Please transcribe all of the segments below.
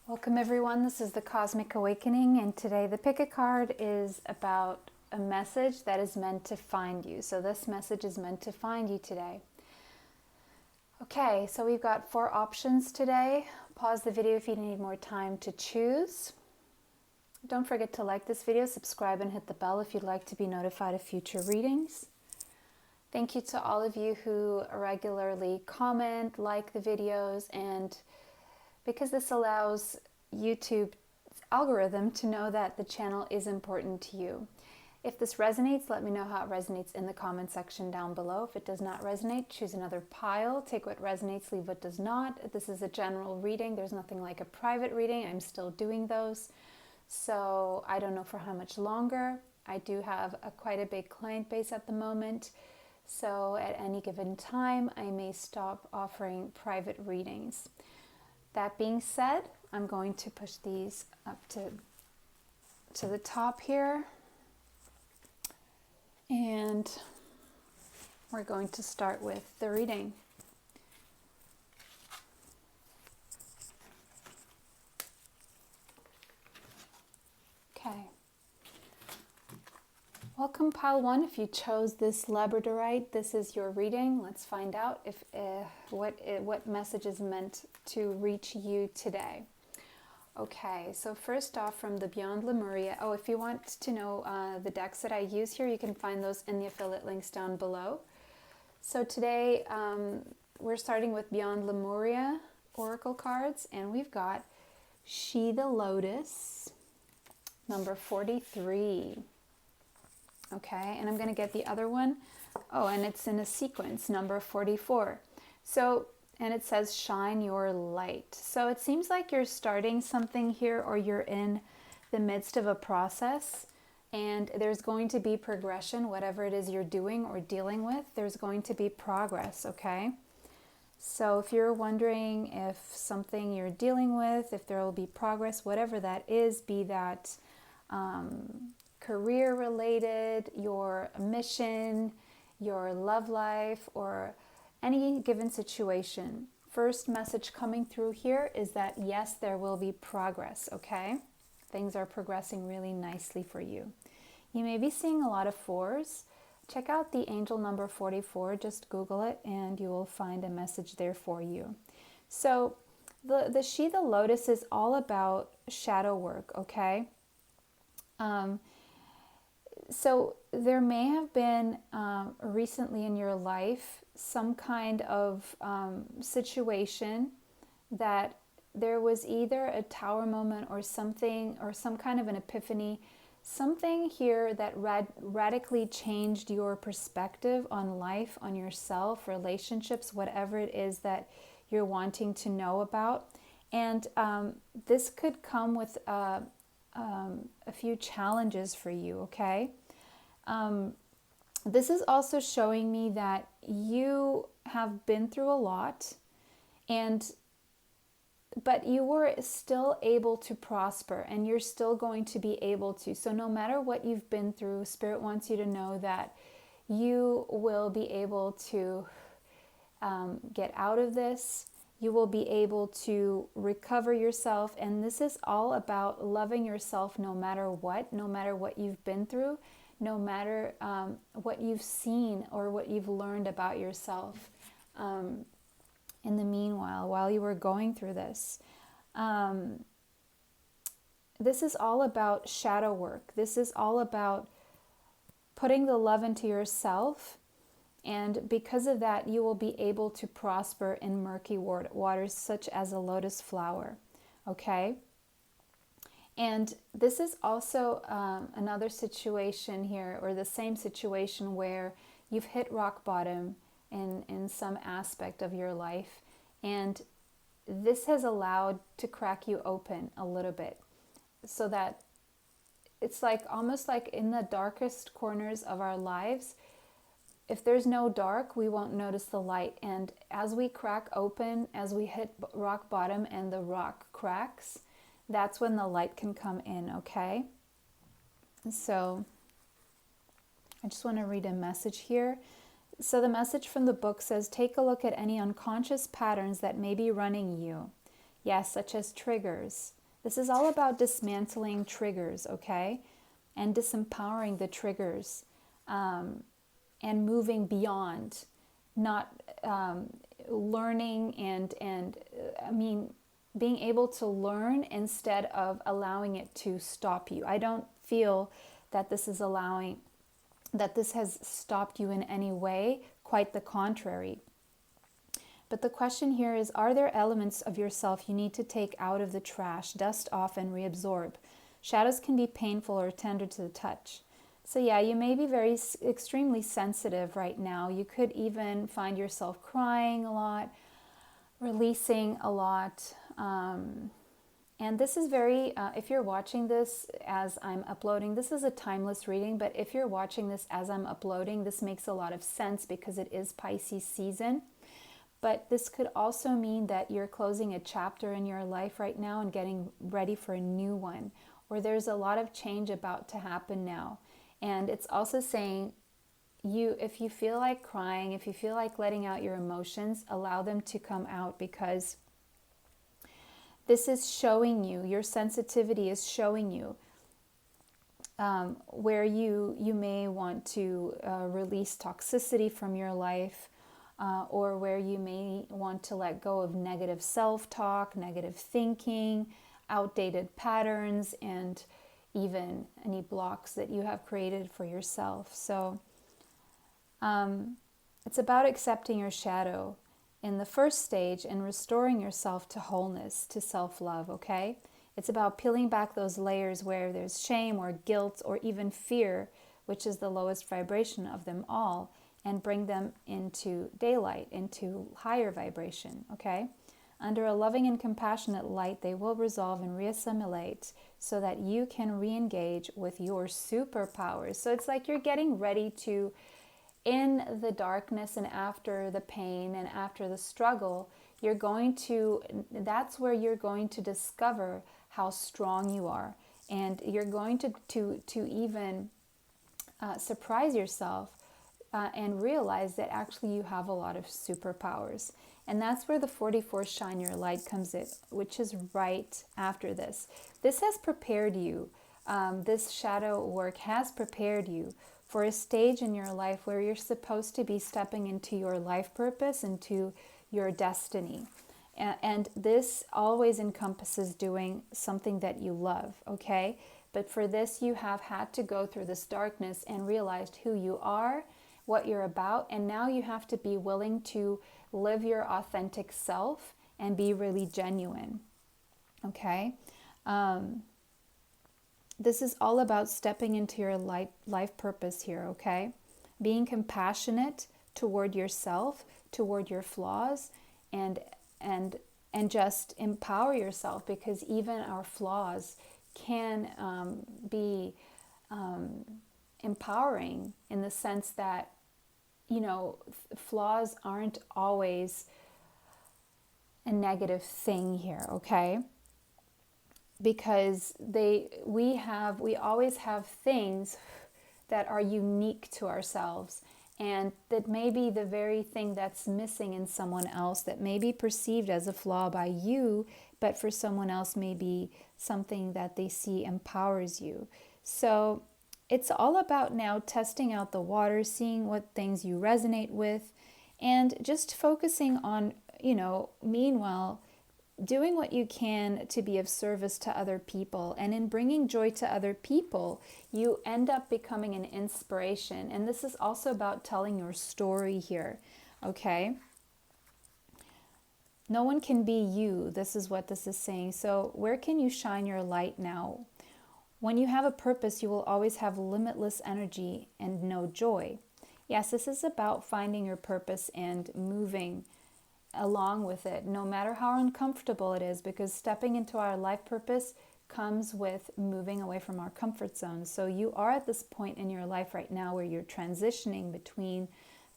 Welcome everyone, this is the Cosmic Awakening, and today the pick a card is about a message that is meant to find you. So this message is meant to find you today. Okay, so we've got 4 options today. Pause the video if you need more time to choose. Don't forget to like this video, subscribe and hit the bell if you'd like to be notified of future readings. Thank you to all of you who regularly comment, like the videos, and because this allows YouTube's algorithm to know that the channel is important to you. If this resonates, let me know how it resonates in the comment section down below. If it does not resonate, choose another pile. Take what resonates, leave what does not. This is a general reading. There's nothing like a private reading. I'm still doing those. So I don't know for how much longer. I do have quite a big client base at the moment. So at any given time, I may stop offering private readings. That being said, I'm going to push these up to the top here. And we're going to start with the reading. Okay. Welcome pile 1. If you chose this labradorite, this is your reading. Let's find out if what message is meant to reach you today. Okay, so first off from the Beyond Lemuria. Oh, if you want to know the decks that I use here, you can find those in the affiliate links down below. So today we're starting with Beyond Lemuria Oracle cards, and we've got She the Lotus, number 43. Okay, and I'm going to get the other one. Oh, and it's in a sequence, number 44. So, and it says shine your light. So it seems like you're starting something here, or you're in the midst of a process, and there's going to be progression. Whatever it is you're doing or dealing with, there's going to be progress, okay? So if you're wondering if something you're dealing with, if there will be progress, whatever that is, be that career related, your mission, your love life, or any given situation. First message coming through here is that yes, there will be progress, okay? Things are progressing really nicely for you. You may be seeing a lot of 4s. Check out the angel number 44, just Google it and you will find a message there for you. So the She the Lotus is all about shadow work, okay? So there may have been recently in your life some kind of situation that there was either a tower moment or something, or some kind of an epiphany, something here that radically changed your perspective on life, on yourself, relationships, whatever it is that you're wanting to know about. And this could come with a few challenges for you, okay? This is also showing me that you have been through a lot, but you were still able to prosper, and you're still going to be able to. So no matter what you've been through, Spirit wants you to know that you will be able to get out of this. You will be able to recover yourself, and this is all about loving yourself no matter what you've been through, no matter what you've seen or what you've learned about yourself in the meanwhile, while you were going through this. This is all about shadow work. This is all about putting the love into yourself. And because of that, you will be able to prosper in murky waters, such as a lotus flower, okay? And this is also another situation here, or the same situation where you've hit rock bottom in some aspect of your life. And this has allowed to crack you open a little bit, so that it's like almost like in the darkest corners of our lives, if there's no dark, we won't notice the light. And as we crack open, as we hit rock bottom and the rock cracks, that's when the light can come in, okay? So I just want to read a message here. So the message from the book says, take a look at any unconscious patterns that may be running you. Yes, such as triggers. This is all about dismantling triggers, okay? And disempowering the triggers, and moving beyond, not learning being able to learn instead of allowing it to stop you. I don't feel that this has stopped you in any way, quite the contrary. But the question here is, are there elements of yourself you need to take out of the trash, dust off, and reabsorb? Shadows can be painful or tender to the touch. So yeah, you may be extremely sensitive right now. You could even find yourself crying a lot, releasing a lot. And this is very, if you're watching this as I'm uploading, this is a timeless reading, but if you're watching this as I'm uploading, this makes a lot of sense because it is Pisces season. But this could also mean that you're closing a chapter in your life right now and getting ready for a new one, or there's a lot of change about to happen now. And it's also saying, if you feel like crying, if you feel like letting out your emotions, allow them to come out, because this is showing you, your sensitivity is showing you where you may want to release toxicity from your life, or where you may want to let go of negative self-talk, negative thinking, outdated patterns, and even any blocks that you have created for yourself. So it's about accepting your shadow in the first stage and restoring yourself to wholeness, to self-love, okay? It's about peeling back those layers where there's shame or guilt or even fear, which is the lowest vibration of them all, and bring them into daylight, into higher vibration, okay? Under a loving and compassionate light, they will resolve and reassimilate so that you can re-engage with your superpowers. So it's like you're getting ready to, in the darkness and after the pain and after the struggle, that's where you're going to discover how strong you are. And you're going to even surprise yourself and realize that actually you have a lot of superpowers. And that's where the 44 Shine Your Light comes in, which is right after this. This has prepared you. This shadow work has prepared you for a stage in your life where you're supposed to be stepping into your life purpose, into your destiny. And this always encompasses doing something that you love, okay? But for this, you have had to go through this darkness and realized who you are, what you're about, and now you have to be willing to live your authentic self and be really genuine, okay? This is all about stepping into your life purpose here, okay? Being compassionate toward yourself, toward your flaws, and just empower yourself, because even our flaws can be empowering in the sense that, you know, flaws aren't always a negative thing here, okay? Because we always have things that are unique to ourselves, and that may be the very thing that's missing in someone else, that may be perceived as a flaw by you, but for someone else may be something that they see empowers you. So it's all about now testing out the water, seeing what things you resonate with, and just focusing on, meanwhile, doing what you can to be of service to other people. And in bringing joy to other people, you end up becoming an inspiration. And this is also about telling your story here, okay? No one can be you. This is what this is saying. So where can you shine your light now? When you have a purpose, you will always have limitless energy and no joy. Yes, this is about finding your purpose and moving along with it, no matter how uncomfortable it is, because stepping into our life purpose comes with moving away from our comfort zone. So you are at this point in your life right now where you're transitioning between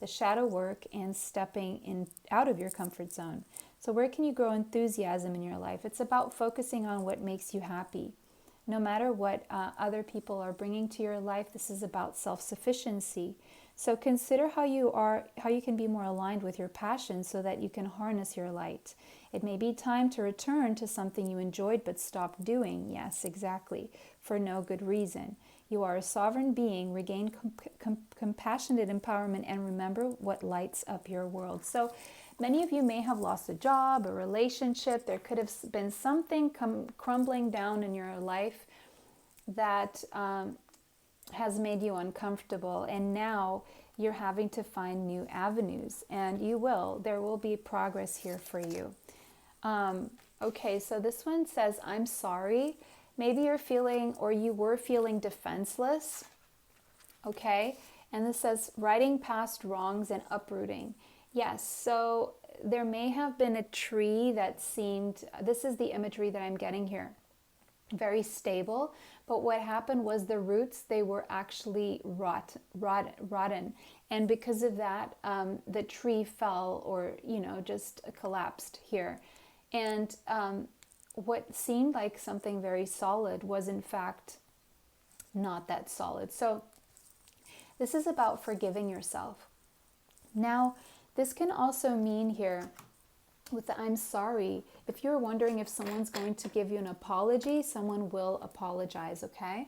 the shadow work and stepping in out of your comfort zone. So where can you grow enthusiasm in your life? It's about focusing on what makes you happy. No matter what other people are bringing to your life, this is about self-sufficiency. So consider how you can be more aligned with your passion so that you can harness your light. It may be time to return to something you enjoyed but stopped doing. Yes, exactly. For no good reason. You are a sovereign being. Regain compassionate empowerment and remember what lights up your world. So many of you may have lost a job, a relationship. There could have been something crumbling down in your life that has made you uncomfortable, and now you're having to find new avenues, and there will be progress here for you. Okay, so this one says, I'm sorry. Maybe you're feeling, or you were feeling, defenseless. Okay, and this says righting past wrongs and uprooting. Yes, so there may have been a tree that seemed, this is the imagery that I'm getting here, very stable, but what happened was the roots, they were actually rotten, and because of that, the tree fell, or just collapsed here, and what seemed like something very solid was in fact not that solid. So this is about forgiving yourself. Now, this can also mean here with the I'm sorry, if you're wondering if someone's going to give you an apology, someone will apologize, okay?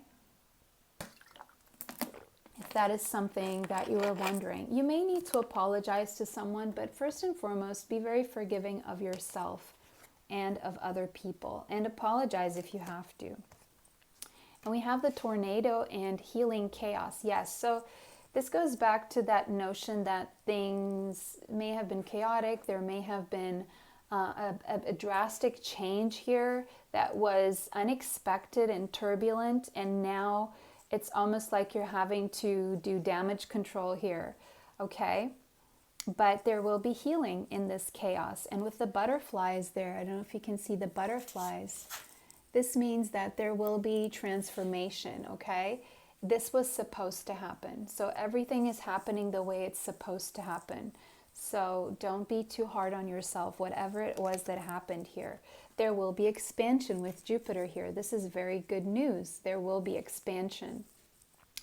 If that is something that you are wondering. You may need to apologize to someone, but first and foremost, be very forgiving of yourself and of other people, and apologize if you have to. And we have the tornado and healing chaos. Yes, so this goes back to that notion that things may have been chaotic. There may have been a drastic change here that was unexpected and turbulent, and now it's almost like you're having to do damage control here, okay? But there will be healing in this chaos. And with the butterflies there, I don't know if you can see the butterflies. This means that there will be transformation, okay? This was supposed to happen. So everything is happening the way it's supposed to happen. So don't be too hard on yourself, whatever it was that happened here. There will be expansion with Jupiter here. This is very good news. There will be expansion,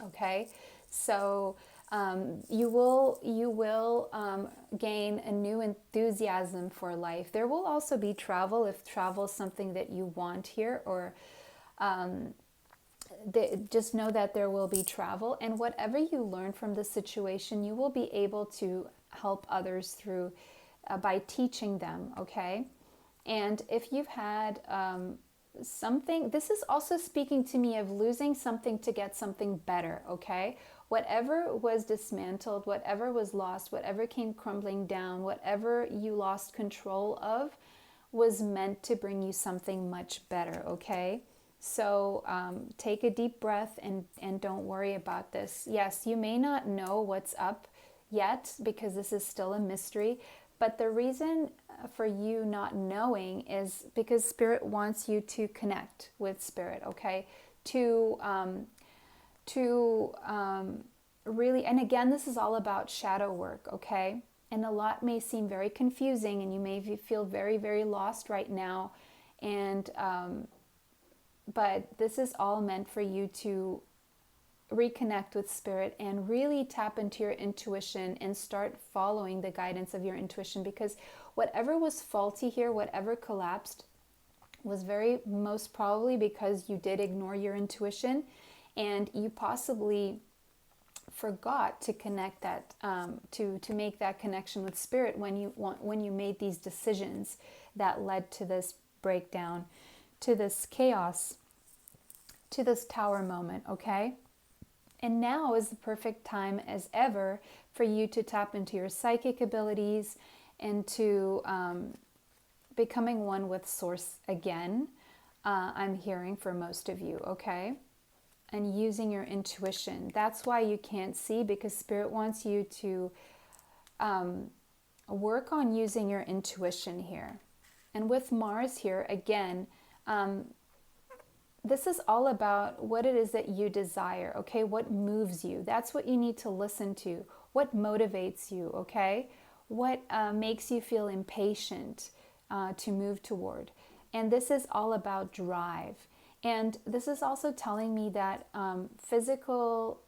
okay? So you will gain a new enthusiasm for life. There will also be travel, if travel is something that you want here, or just know that there will be travel, and whatever you learn from the situation, you will be able to help others through by teaching them, okay? And if you've had something, this is also speaking to me of losing something to get something better, okay? Whatever was dismantled, whatever was lost, whatever came crumbling down, whatever you lost control of was meant to bring you something much better, okay? So take a deep breath and don't worry about this. Yes, you may not know what's up yet because this is still a mystery, but the reason for you not knowing is because Spirit wants you to connect with Spirit, okay? To really, and again, this is all about shadow work, okay? And a lot may seem very confusing, and you may feel very, very lost right now, and but this is all meant for you to reconnect with Spirit and really tap into your intuition and start following the guidance of your intuition, because whatever was faulty here, whatever collapsed, was very most probably because you did ignore your intuition, and you possibly forgot to connect that to make that connection with Spirit when you made these decisions that led to this breakdown, to this chaos, to this tower moment, okay? And now is the perfect time as ever for you to tap into your psychic abilities and to becoming one with Source again. I'm hearing for most of you, okay? And using your intuition. That's why you can't see, because Spirit wants you to work on using your intuition here. And with Mars here, again, this is all about what it is that you desire, okay? What moves you? That's what you need to listen to. What motivates you, okay? What makes you feel impatient to move toward? And this is all about drive. And this is also telling me that physical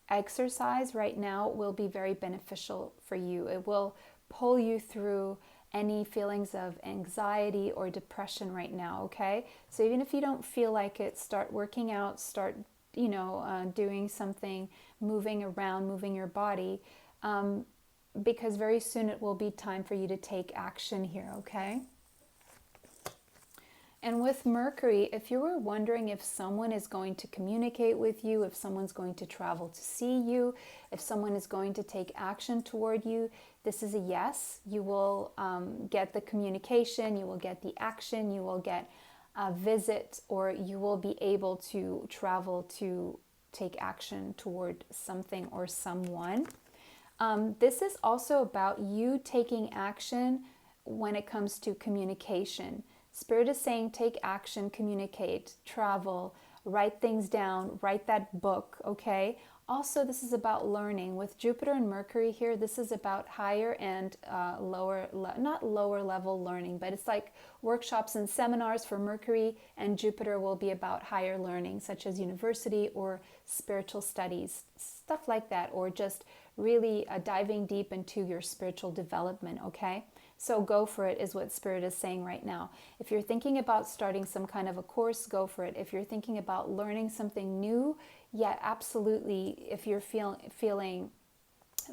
exercise right now will be very beneficial for you. It will pull you through any feelings of anxiety or depression right now, okay? So even if you don't feel like it, start working out, start, doing something, moving around, moving your body, because very soon it will be time for you to take action here, okay? And with Mercury, if you were wondering if someone is going to communicate with you, if someone's going to travel to see you, if someone is going to take action toward you, this is a yes. You will get the communication, you will get the action, you will get a visit, or you will be able to travel to take action toward something or someone. This is also about you taking action when it comes to communication. Spirit is saying take action, communicate, travel, write things down, write that book, okay? Also, this is about learning. With Jupiter and Mercury here, this is about higher and not lower level learning, but it's like workshops and seminars for Mercury, and Jupiter will be about higher learning, such as university or spiritual studies, stuff like that, or just really diving deep into your spiritual development, okay? So go for it is what Spirit is saying right now. If you're thinking about starting some kind of a course, go for it. If you're thinking about learning something new, yeah, absolutely. If you're feeling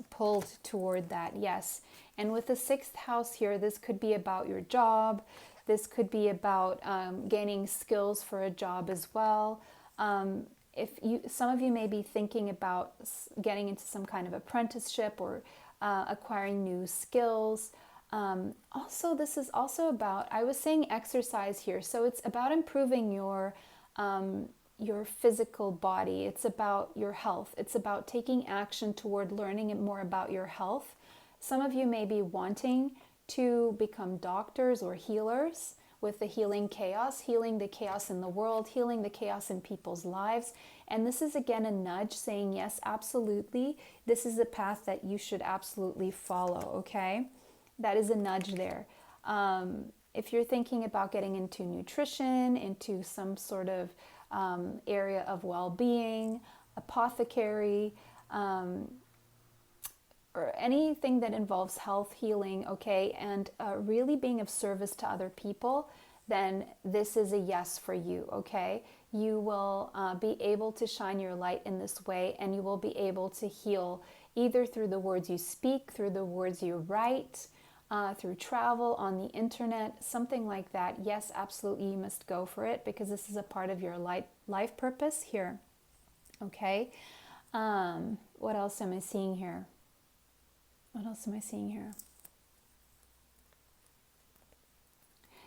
pulled toward that, yes. And with the 6th house here, this could be about your job. This could be about gaining skills for a job as well. Some of you may be thinking about getting into some kind of apprenticeship or acquiring new skills. Also, this is also about, I was saying exercise here, so it's about improving your physical body. It's about your health. It's about taking action toward learning more about your health. Some of you may be wanting to become doctors or healers with the healing chaos, healing the chaos in the world, healing the chaos in people's lives. And this is again a nudge saying, yes, absolutely. This is the path that you should absolutely follow, okay? That is a nudge there. If you're thinking about getting into nutrition, into some sort of area of well-being, apothecary, or anything that involves health, healing, okay, and really being of service to other people, then this is a yes for you, okay? You will be able to shine your light in this way, and you will be able to heal either through the words you speak, through the words you write, through travel, on the internet, something like that. Yes, absolutely, you must go for it because this is a part of your life purpose here. Okay. What else am I seeing here?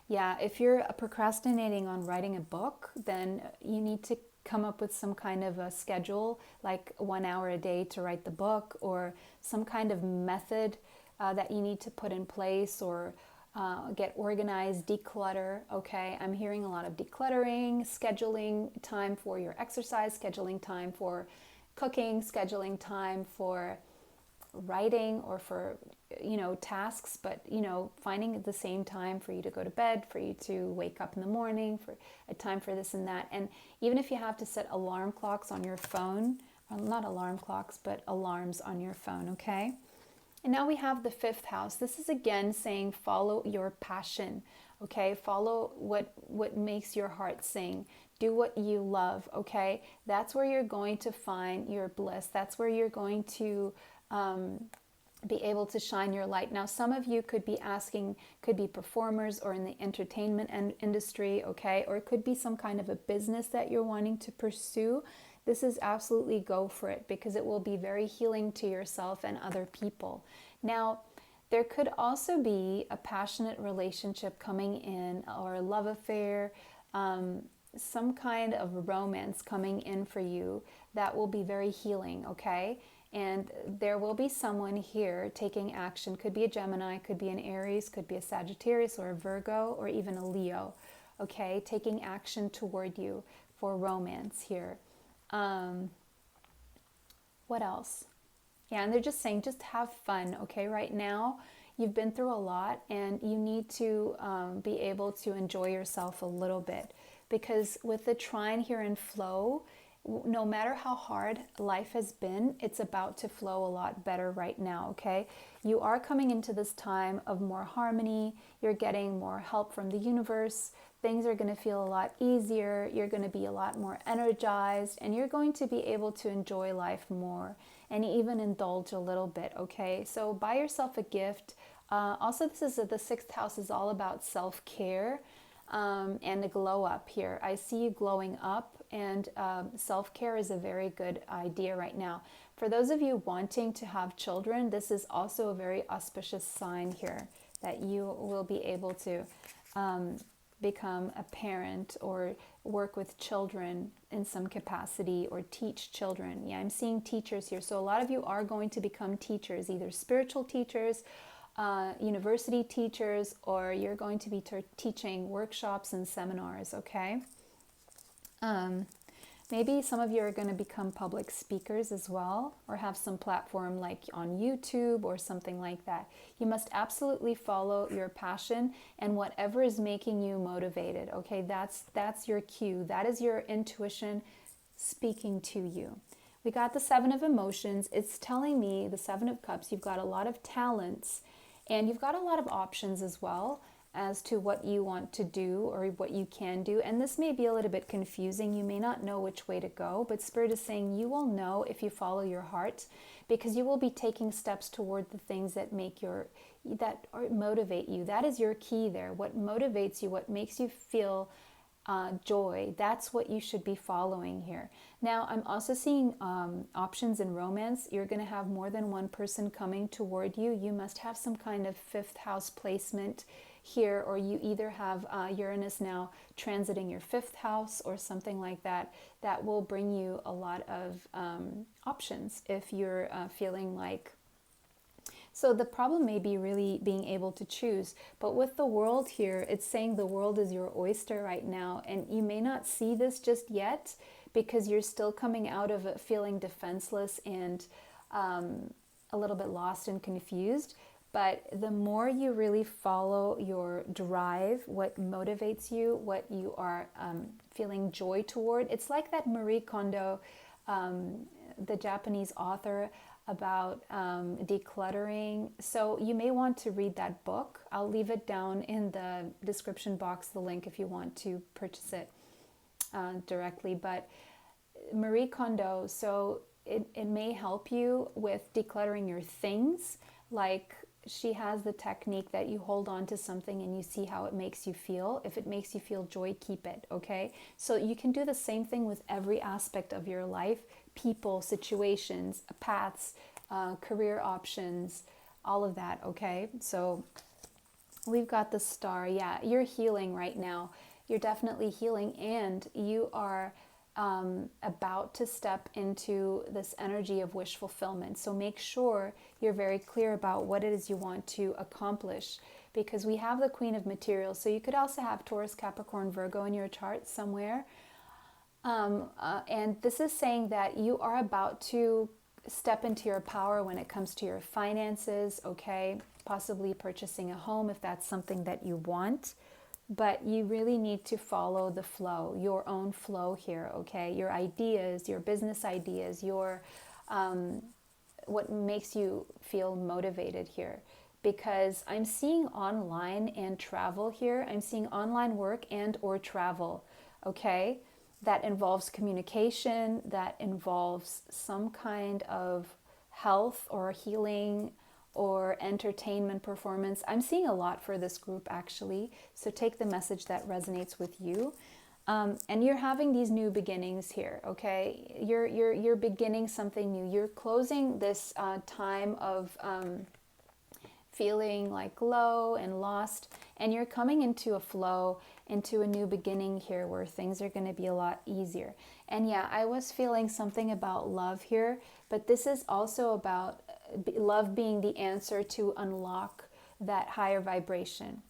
Yeah, if you're procrastinating on writing a book, then you need to come up with some kind of a schedule, like 1 hour a day to write the book, or some kind of method that you need to put in place, or get organized, declutter, okay? I'm hearing a lot of decluttering, scheduling time for your exercise, scheduling time for cooking, scheduling time for writing or for, tasks, but, finding the same time for you to go to bed, for you to wake up in the morning, for a time for this and that. And even if you have to set alarm clocks on your phone, or not alarm clocks, but alarms on your phone, okay? And now we have the 5th house. This is again saying follow your passion, okay? Follow what makes your heart sing. Do what you love, okay? That's where you're going to find your bliss. That's where you're going to be able to shine your light. Now, some of you could be performers or in the entertainment industry, okay? Or it could be some kind of a business that you're wanting to pursue. This is absolutely go for it because it will be very healing to yourself and other people. Now, there could also be a passionate relationship coming in, or a love affair, some kind of romance coming in for you that will be very healing, okay? And there will be someone here taking action. Could be a Gemini, could be an Aries, could be a Sagittarius or a Virgo, or even a Leo, okay? Taking action toward you for romance here. What else? Yeah, and they're just saying, just have fun, okay? Right now, you've been through a lot, and you need to be able to enjoy yourself a little bit, because with the trine here in flow, no matter how hard life has been, it's about to flow a lot better right now, okay? You are coming into this time of more harmony. You're getting more help from the universe. Things are going to feel a lot easier. You're going to be a lot more energized, and you're going to be able to enjoy life more and even indulge a little bit, okay? So buy yourself a gift. Also, this is the sixth house is all about self-care and the glow up here. I see you glowing up, and self-care is a very good idea right now. For those of you wanting to have children, this is also a very auspicious sign here that you will be able to become a parent or work with children in some capacity or teach children. Yeah, I'm seeing teachers here. So a lot of you are going to become teachers, either spiritual teachers, university teachers, or you're going to be teaching workshops and seminars, okay? Maybe some of you are going to become public speakers as well, or have some platform like on YouTube or something like that. You must absolutely follow your passion and whatever is making you motivated, okay? That's your cue. That is your intuition speaking to you. We got the Seven of Emotions. It's telling me, the Seven of Cups, you've got a lot of talents and you've got a lot of options as well as to what you want to do or what you can do. And this may be a little bit confusing. You may not know which way to go, but Spirit is saying you will know if you follow your heart, because you will be taking steps toward the things that motivate you. That is your key there. What motivates you, what makes you feel joy, that's what you should be following here. Now, I'm also seeing options in romance. You're going to have more than one person coming toward you. You must have some kind of fifth house placement here, or you either have Uranus now transiting your fifth house or something like that. That will bring you a lot of options if you're feeling like. So the problem may be really being able to choose. But with the world here, it's saying the world is your oyster right now. And you may not see this just yet because you're still coming out of it feeling defenseless and a little bit lost and confused. But the more you really follow your drive, what motivates you, what you are feeling joy toward, it's like that Marie Kondo, the Japanese author, about decluttering. So you may want to read that book. I'll leave it down in the description box, the link, if you want to purchase it directly. But Marie Kondo, so it may help you with decluttering your things. Like, she has the technique that you hold on to something and you see how it makes you feel. If it makes you feel joy, keep it, okay? So you can do the same thing with every aspect of your life: people, situations, paths, career options, all of that, okay? So we've got the Star. Yeah, you're healing right now. You're definitely healing, and you are about to step into this energy of wish fulfillment. So make sure you're very clear about what it is you want to accomplish, because we have the Queen of Materials. So you could also have Taurus, Capricorn, Virgo in your chart somewhere. And this is saying that you are about to step into your power when it comes to your finances, okay? Possibly purchasing a home if that's something that you want. But you really need to follow the flow, your own flow here, okay? Your ideas, your business ideas, your what makes you feel motivated here. Because I'm seeing online and travel here. I'm seeing online work and or travel, okay? That involves communication, that involves some kind of health or healing or entertainment performance. I'm seeing a lot for this group, actually. So take the message that resonates with you. And you're having these new beginnings here, okay? You're beginning something new. You're closing this time of feeling like low and lost, and you're coming into a flow, into a new beginning here where things are going to be a lot easier. And yeah, I was feeling something about love here, but this is also about love being the answer to unlock that higher vibration.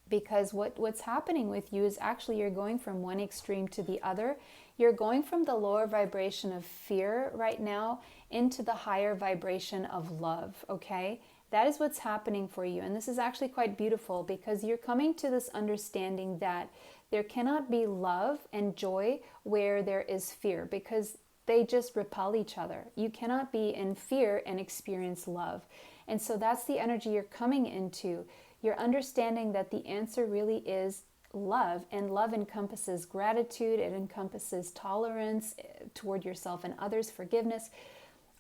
Because what's happening with you is actually you're going from one extreme to the other. You're going from the lower vibration of fear right now into the higher vibration of love, okay? That is what's happening for you. And this is actually quite beautiful, because you're coming to this understanding that There cannot be love and joy where there is fear, because they just repel each other. You cannot be in fear and experience love. And so that's the energy you're coming into. You're understanding that the answer really is love, and love encompasses gratitude, it encompasses tolerance toward yourself and others, forgiveness,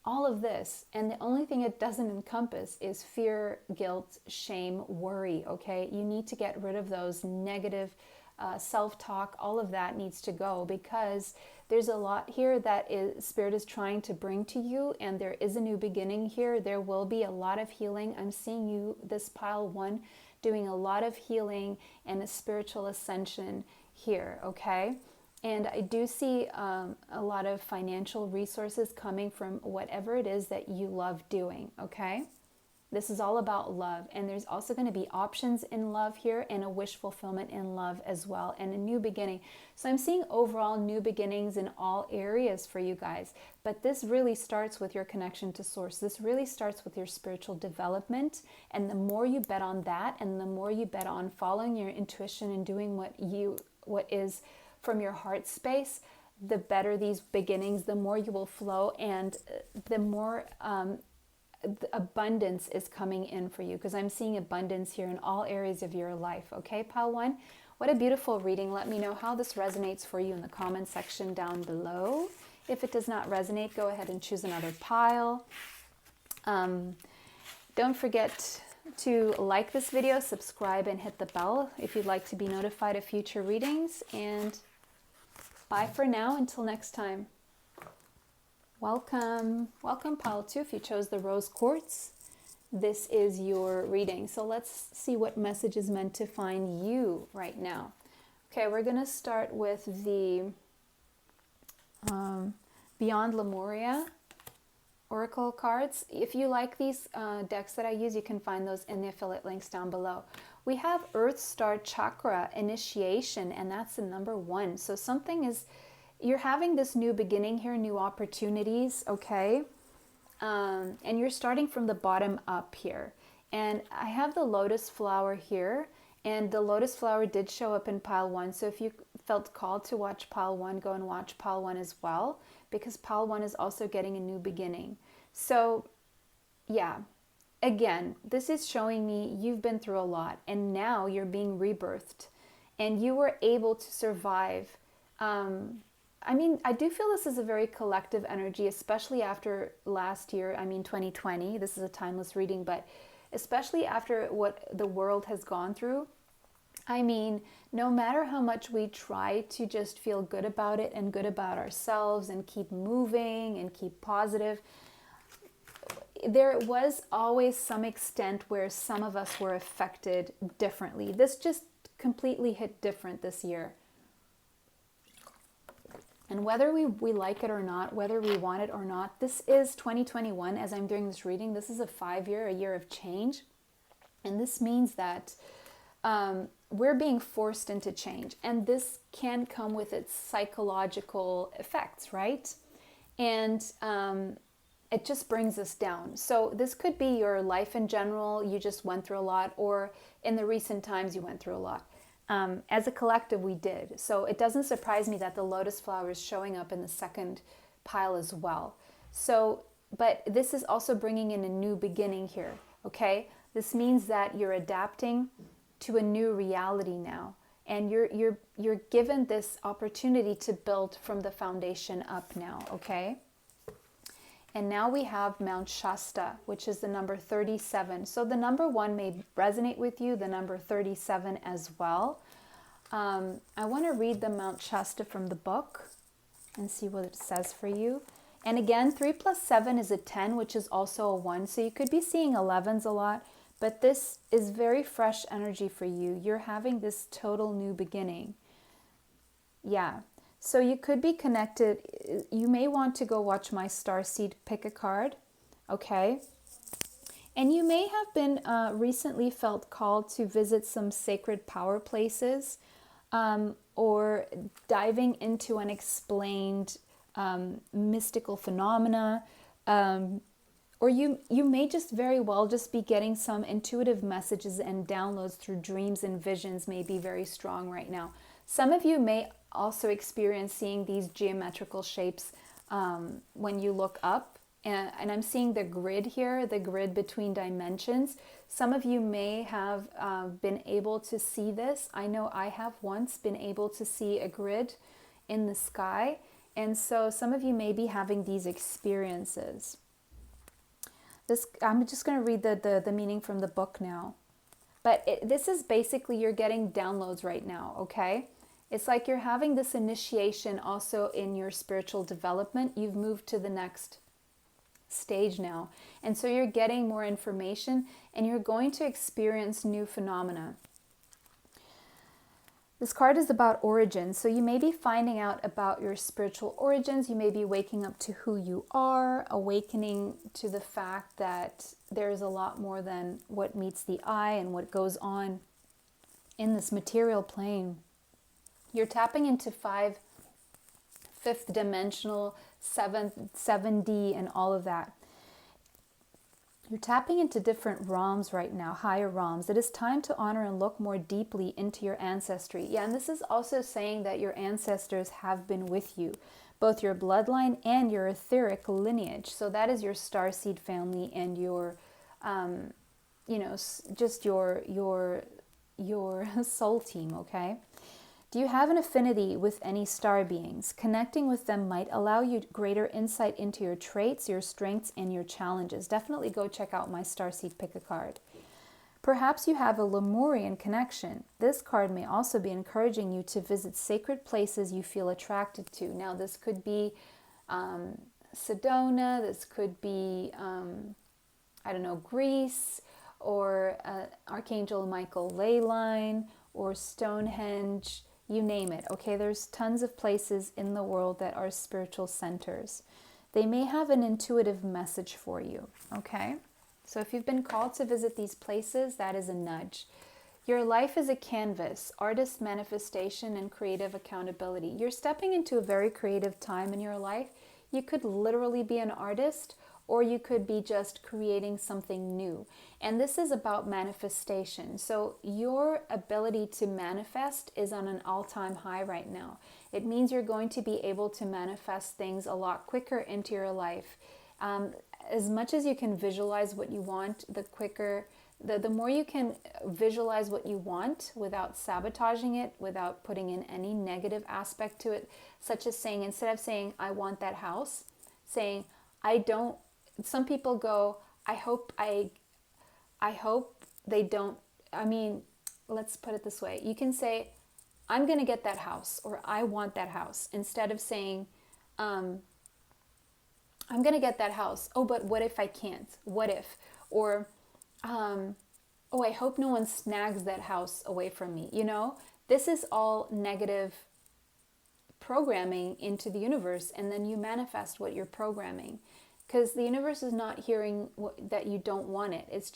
all of this. And the only thing it doesn't encompass is fear, guilt, shame, worry, okay? You need to get rid of those negative self-talk. All of that needs to go, because there's a lot here that Spirit is trying to bring to you, and there is a new beginning here. There will be a lot of healing. I'm seeing you, this pile 1, doing a lot of healing and a spiritual ascension here, okay? And I do see a lot of financial resources coming from whatever it is that you love doing, okay? This is all about love. And there's also going to be options in love here, and a wish fulfillment in love as well, and a new beginning. So I'm seeing overall new beginnings in all areas for you guys. But this really starts with your connection to Source. This really starts with your spiritual development. And the more you bet on that, and the more you bet on following your intuition and doing what is from your heart space, the better these beginnings, the more you will flow, and the more the abundance is coming in for you, because I'm seeing abundance here in all areas of your life. Okay, pile 1, what a beautiful reading. Let me know how this resonates for you in the comment section down below. If it does not resonate, go ahead and choose another pile. Don't forget to like this video, subscribe, and hit the bell if you'd like to be notified of future readings. And bye for now, until next time. Welcome pile 2, if you chose the rose quartz. This is your reading. So let's see what message is meant to find you right now. Okay, we're going to start with the Beyond Lemuria Oracle cards. If you like these decks that I use, you can find those in the affiliate links down below. We have Earth Star Chakra Initiation, and that's the number 1. So you're having this new beginning here, new opportunities, okay? And you're starting from the bottom up here. And I have the lotus flower here, and the lotus flower did show up in pile 1. So if you felt called to watch pile 1, go and watch pile 1 as well, because pile 1 is also getting a new beginning. So yeah, again, this is showing me you've been through a lot, and now you're being rebirthed, and you were able to survive. I mean, I do feel this is a very collective energy, especially after last year, 2020. This is a timeless reading, but especially after what the world has gone through. No matter how much we try to just feel good about it and good about ourselves and keep moving and keep positive, there was always some extent where some of us were affected differently. This just completely hit different this year. And whether we like it or not, whether we want it or not, this is 2021 as I'm doing this reading. This is a year of change. And this means that we're being forced into change. And this can come with its psychological effects, right? And it just brings us down. So this could be your life in general. You just went through a lot, or in the recent times you went through a lot. As a collective, we did. So it doesn't surprise me that the lotus flower is showing up in the second pile as well. So, but this is also bringing in a new beginning here, okay? This means that you're adapting to a new reality now, and you're given this opportunity to build from the foundation up now, okay? And now we have Mount Shasta, which is the number 37. So the number 1 may resonate with you, the number 37 as well. I want to read the Mount Shasta from the book and see what it says for you. And again, 3 plus 7 is a 10, which is also a 1. So you could be seeing 11s a lot, but this is very fresh energy for you. You're having this total new beginning. Yeah. So you could be connected. You may want to go watch my Starseed Pick a Card, okay? And you may have been recently felt called to visit some sacred power places, or diving into unexplained mystical phenomena, or you may just very well just be getting some intuitive messages and downloads through dreams, and visions may be very strong right now. Some of you may also experience seeing these geometrical shapes when you look up. And I'm seeing the grid here, the grid between dimensions. Some of you may have been able to see this. I know I have once been able to see a grid in the sky. And so some of you may be having these experiences. I'm just going to read the meaning from the book now. But this is basically, you're getting downloads right now, okay? It's like you're having this initiation also in your spiritual development. You've moved to the next stage now. And so you're getting more information and you're going to experience new phenomena. This card is about origins. So you may be finding out about your spiritual origins. You may be waking up to who you are, awakening to the fact that there's a lot more than what meets the eye and what goes on in this material plane. You're tapping into fifth dimensional, 7D and all of that. You're tapping into different realms right now, higher realms. It is time to honor and look more deeply into your ancestry. Yeah, and this is also saying that your ancestors have been with you, both your bloodline and your etheric lineage. So that is your starseed family and your, just your soul team, okay? Do you have an affinity with any star beings? Connecting with them might allow you greater insight into your traits, your strengths, and your challenges. Definitely go check out my Starseed Pick a Card. Perhaps you have a Lemurian connection. This card may also be encouraging you to visit sacred places you feel attracted to. Now, this could be Sedona, this could be, Greece, or Archangel Michael ley line, or Stonehenge. You name it, okay? There's tons of places in the world that are spiritual centers. They may have an intuitive message for you, okay? So if you've been called to visit these places, that is a nudge. Your life is a canvas, artist manifestation, and creative accountability. You're stepping into a very creative time in your life. You could literally be an artist, or you could be just creating something new. And this is about manifestation. So your ability to manifest is on an all-time high right now. It means you're going to be able to manifest things a lot quicker into your life. As much as you can visualize what you want, the more you can visualize what you want without sabotaging it, without putting in any negative aspect to it, such as saying, instead of saying, I want that house, saying, I don't. Some people go, I hope they don't. Let's put it this way. You can say, I'm going to get that house, or I want that house, instead of saying, I'm going to get that house. Oh, but what if I can't? What if? Or, I hope no one snags that house away from me. This is all negative programming into the universe, and then you manifest what you're programming. Because the universe is not hearing that you don't want it. It's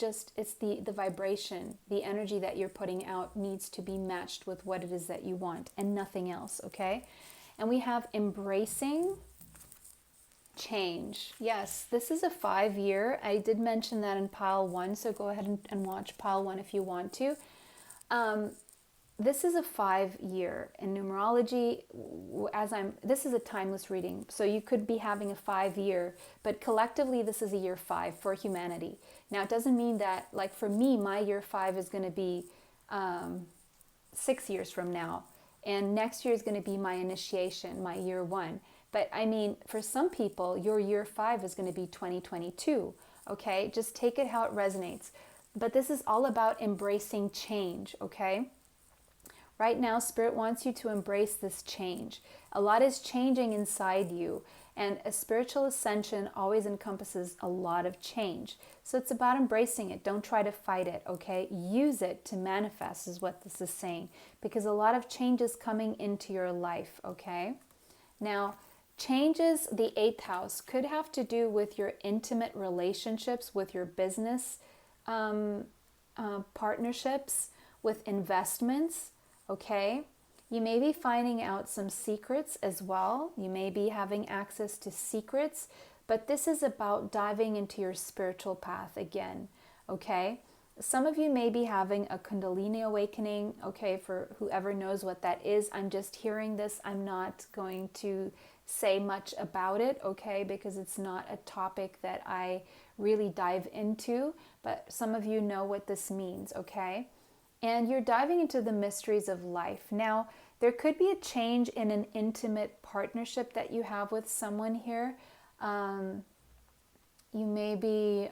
the vibration, the energy that you're putting out needs to be matched with what it is that you want and nothing else, okay? And we have embracing change. Yes, this is a 5-year. I did mention that in pile 1, so go ahead and watch pile 1 if you want to. This is a 5-year in numerology. This is a timeless reading, so you could be having a 5-year, but collectively this is a year 5 for humanity. Now it doesn't mean that, like for me, my year 5 is going to be 6 years from now, and next year is going to be my initiation, my year 1. But for some people, your year 5 is going to be 2022. Okay, just take it how it resonates. But this is all about embracing change. Okay. Right now, Spirit wants you to embrace this change. A lot is changing inside you, and a spiritual ascension always encompasses a lot of change. So it's about embracing it. Don't try to fight it, okay? Use it to manifest is what this is saying, because a lot of change is coming into your life, okay? Now, changes, the 8th house, could have to do with your intimate relationships, with your business partnerships, with investments. Okay, you may be finding out some secrets as well. You may be having access to secrets, but this is about diving into your spiritual path again. Okay, Some of you may be having a Kundalini awakening, okay, for whoever knows what that is. I'm just hearing this. I'm not going to say much about it, okay, because it's not a topic that I really dive into, but some of you know what this means, okay? And you're diving into the mysteries of life. Now, there could be a change in an intimate partnership that you have with someone here. You may be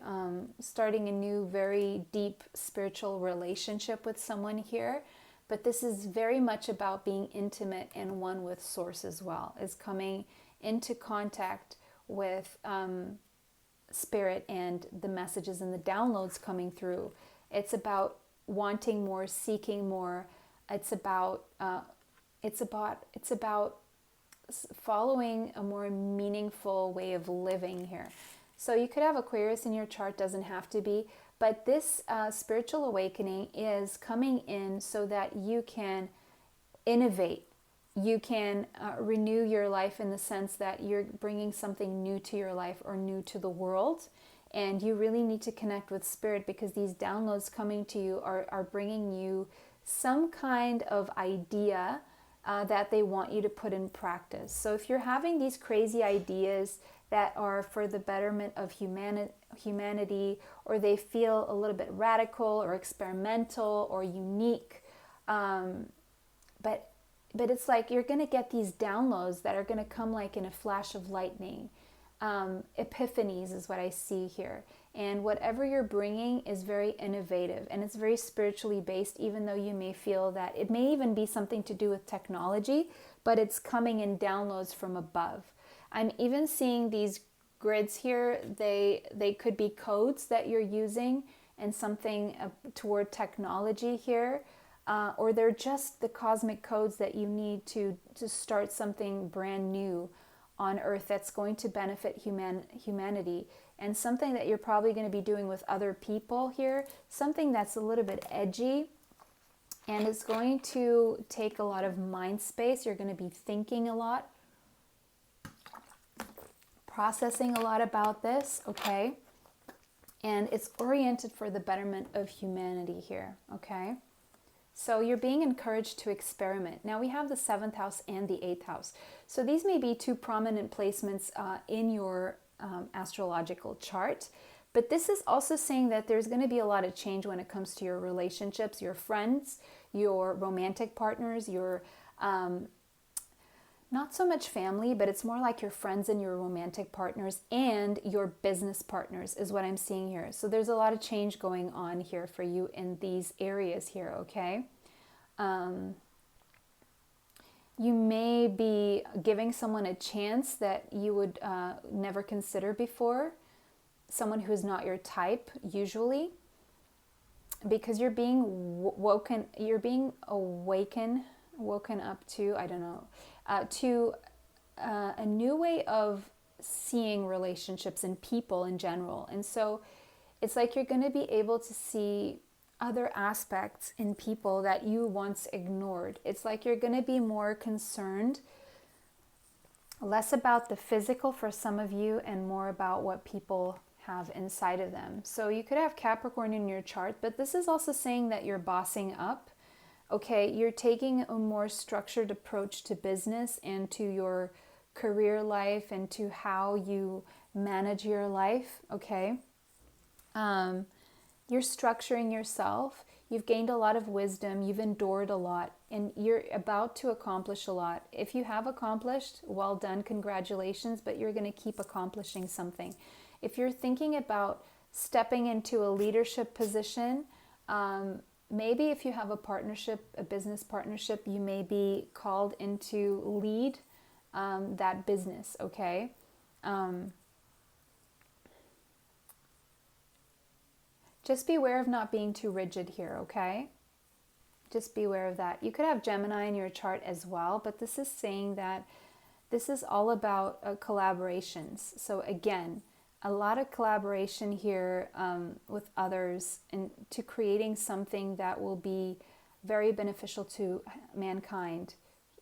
starting a new, very deep spiritual relationship with someone here, but this is very much about being intimate and one with Source as well, is coming into contact with Spirit and the messages and the downloads coming through. It's about wanting more, seeking more. It's about following a more meaningful way of living here. So you could have Aquarius in your chart, doesn't have to be, but this spiritual awakening is coming in so that you can innovate. You can renew your life in the sense that you're bringing something new to your life or new to the world. And you really need to connect with Spirit, because these downloads coming to you are bringing you some kind of idea that they want you to put in practice. So if you're having these crazy ideas that are for the betterment of humanity, or they feel a little bit radical or experimental or unique, but it's like you're going to get these downloads that are going to come like in a flash of lightning. Epiphanies is what I see here. And whatever you're bringing is very innovative, and it's very spiritually based, even though you may feel that it may even be something to do with technology, but it's coming in downloads from above. I'm even seeing these grids here. They could be codes that you're using and something toward technology here, or they're just the cosmic codes that you need to start something brand new on Earth that's going to benefit humanity, and something that you're probably going to be doing with other people here, something that's a little bit edgy, and it's going to take a lot of mind space. You're going to be thinking a lot, processing a lot about this, okay? And it's oriented for the betterment of humanity here, okay? So you're being encouraged to experiment. Now we have the 7th house and the 8th house. So these may be two prominent placements in your astrological chart. But this is also saying that there's going to be a lot of change when it comes to your relationships, your friends, your romantic partners, your not so much family, but it's more like your friends and your romantic partners and your business partners is what I'm seeing here. So there's a lot of change going on here for you in these areas here, okay? You may be giving someone a chance that you would never consider before, someone who is not your type usually, because you're being woken up to, I don't know, to a new way of seeing relationships and people in general. And so it's like you're going to be able to see other aspects in people that you once ignored. It's like you're going to be more concerned, less about the physical for some of you and more about what people have inside of them. So you could have Capricorn in your chart, but this is also saying that you're bossing up. Okay, you're taking a more structured approach to business and to your career life and to how you manage your life, okay? You're structuring yourself. You've gained a lot of wisdom. You've endured a lot, and you're about to accomplish a lot. If you have accomplished, well done, congratulations, but you're going to keep accomplishing something. If you're thinking about stepping into a leadership position, maybe if you have a partnership, a business partnership, you may be called into lead that business, okay? Just be aware of not being too rigid here, okay? Just be aware of that. You could have Gemini in your chart as well, but this is saying that this is all about collaborations. So again, a lot of collaboration here with others and to creating something that will be very beneficial to mankind,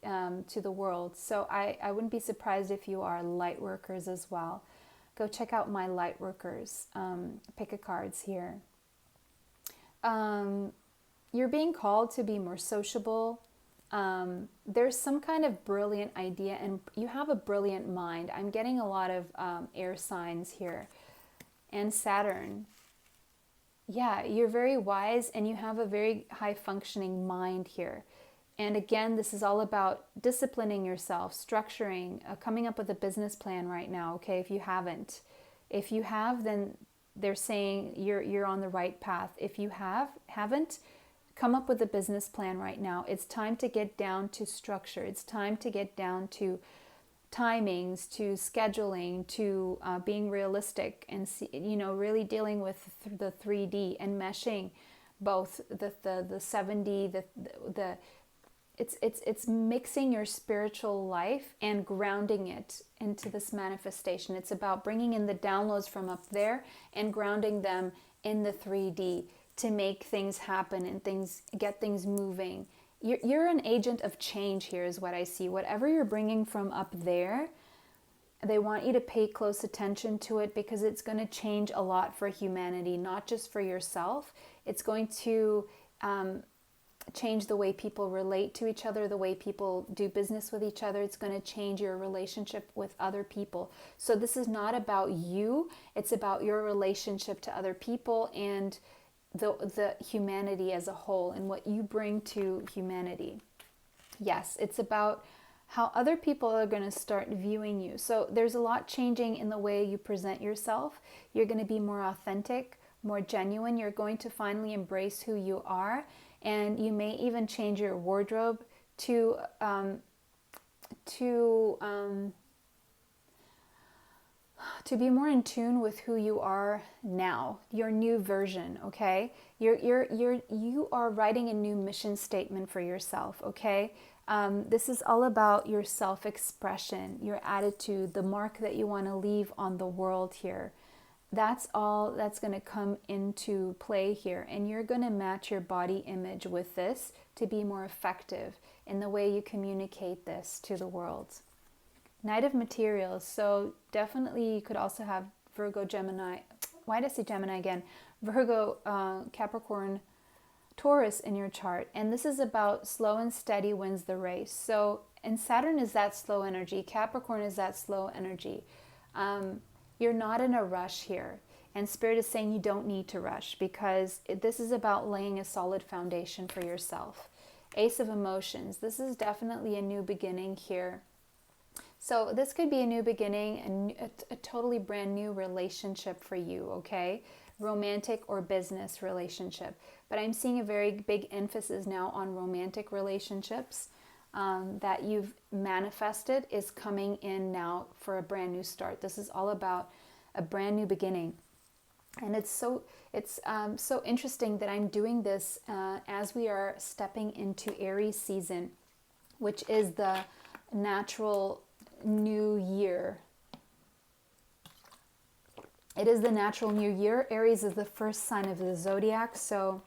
to the world. So I wouldn't be surprised if you are light workers as well. Go check out my light workers pick-a-cards here. You're being called to be more sociable. There's some kind of brilliant idea, and you have a brilliant mind. I'm getting a lot of air signs here. And Saturn. Yeah, you're very wise and you have a very high functioning mind here. And again, this is all about disciplining yourself, structuring, coming up with a business plan right now, okay, if you haven't. If you have, then they're saying you're on the right path. If you haven't, come up with a business plan right now. It's time to get down to structure. It's time to get down to timings, to scheduling, to being realistic, and really dealing with the 3D and meshing both the 7D, it's mixing your spiritual life and grounding it into this manifestation. It's about bringing in the downloads from up there and grounding them in the 3D to make things happen and get things moving. You're an agent of change here is what I see. Whatever you're bringing from up there, they want you to pay close attention to it because it's going to change a lot for humanity, not just for yourself. It's going to change the way people relate to each other, the way people do business with each other. It's going to change your relationship with other people. So this is not about you. It's about your relationship to other people and the humanity as a whole and what you bring to humanity. Yes, it's about how other people are going to start viewing you. So there's a lot changing in the way you present yourself. You're going to be more authentic, more genuine. You're going to finally embrace who you are. And you may even change your wardrobe to be more in tune with who you are now, your new version, okay? You are writing a new mission statement for yourself, okay? This is all about your self-expression, your attitude, the mark that you want to leave on the world here. That's all that's going to come into play here. And you're going to match your body image with this to be more effective in the way you communicate this to the world. Knight of Materials. So definitely you could also have Virgo, Gemini. Why did I say Gemini again? Virgo, Capricorn, Taurus in your chart. And this is about slow and steady wins the race. So, and Saturn is that slow energy. Capricorn is that slow energy. You're not in a rush here. And Spirit is saying you don't need to rush because this is about laying a solid foundation for yourself. Ace of Emotions. This is definitely a new beginning here. So this could be a new beginning, a totally brand new relationship for you, okay? Romantic or business relationship. But I'm seeing a very big emphasis now on romantic relationships that you've manifested is coming in now for a brand new start. This is all about a brand new beginning. And it's so interesting that I'm doing this as we are stepping into Aries season, which is the natural new year. It is the natural new year. Aries is the first sign of the zodiac, so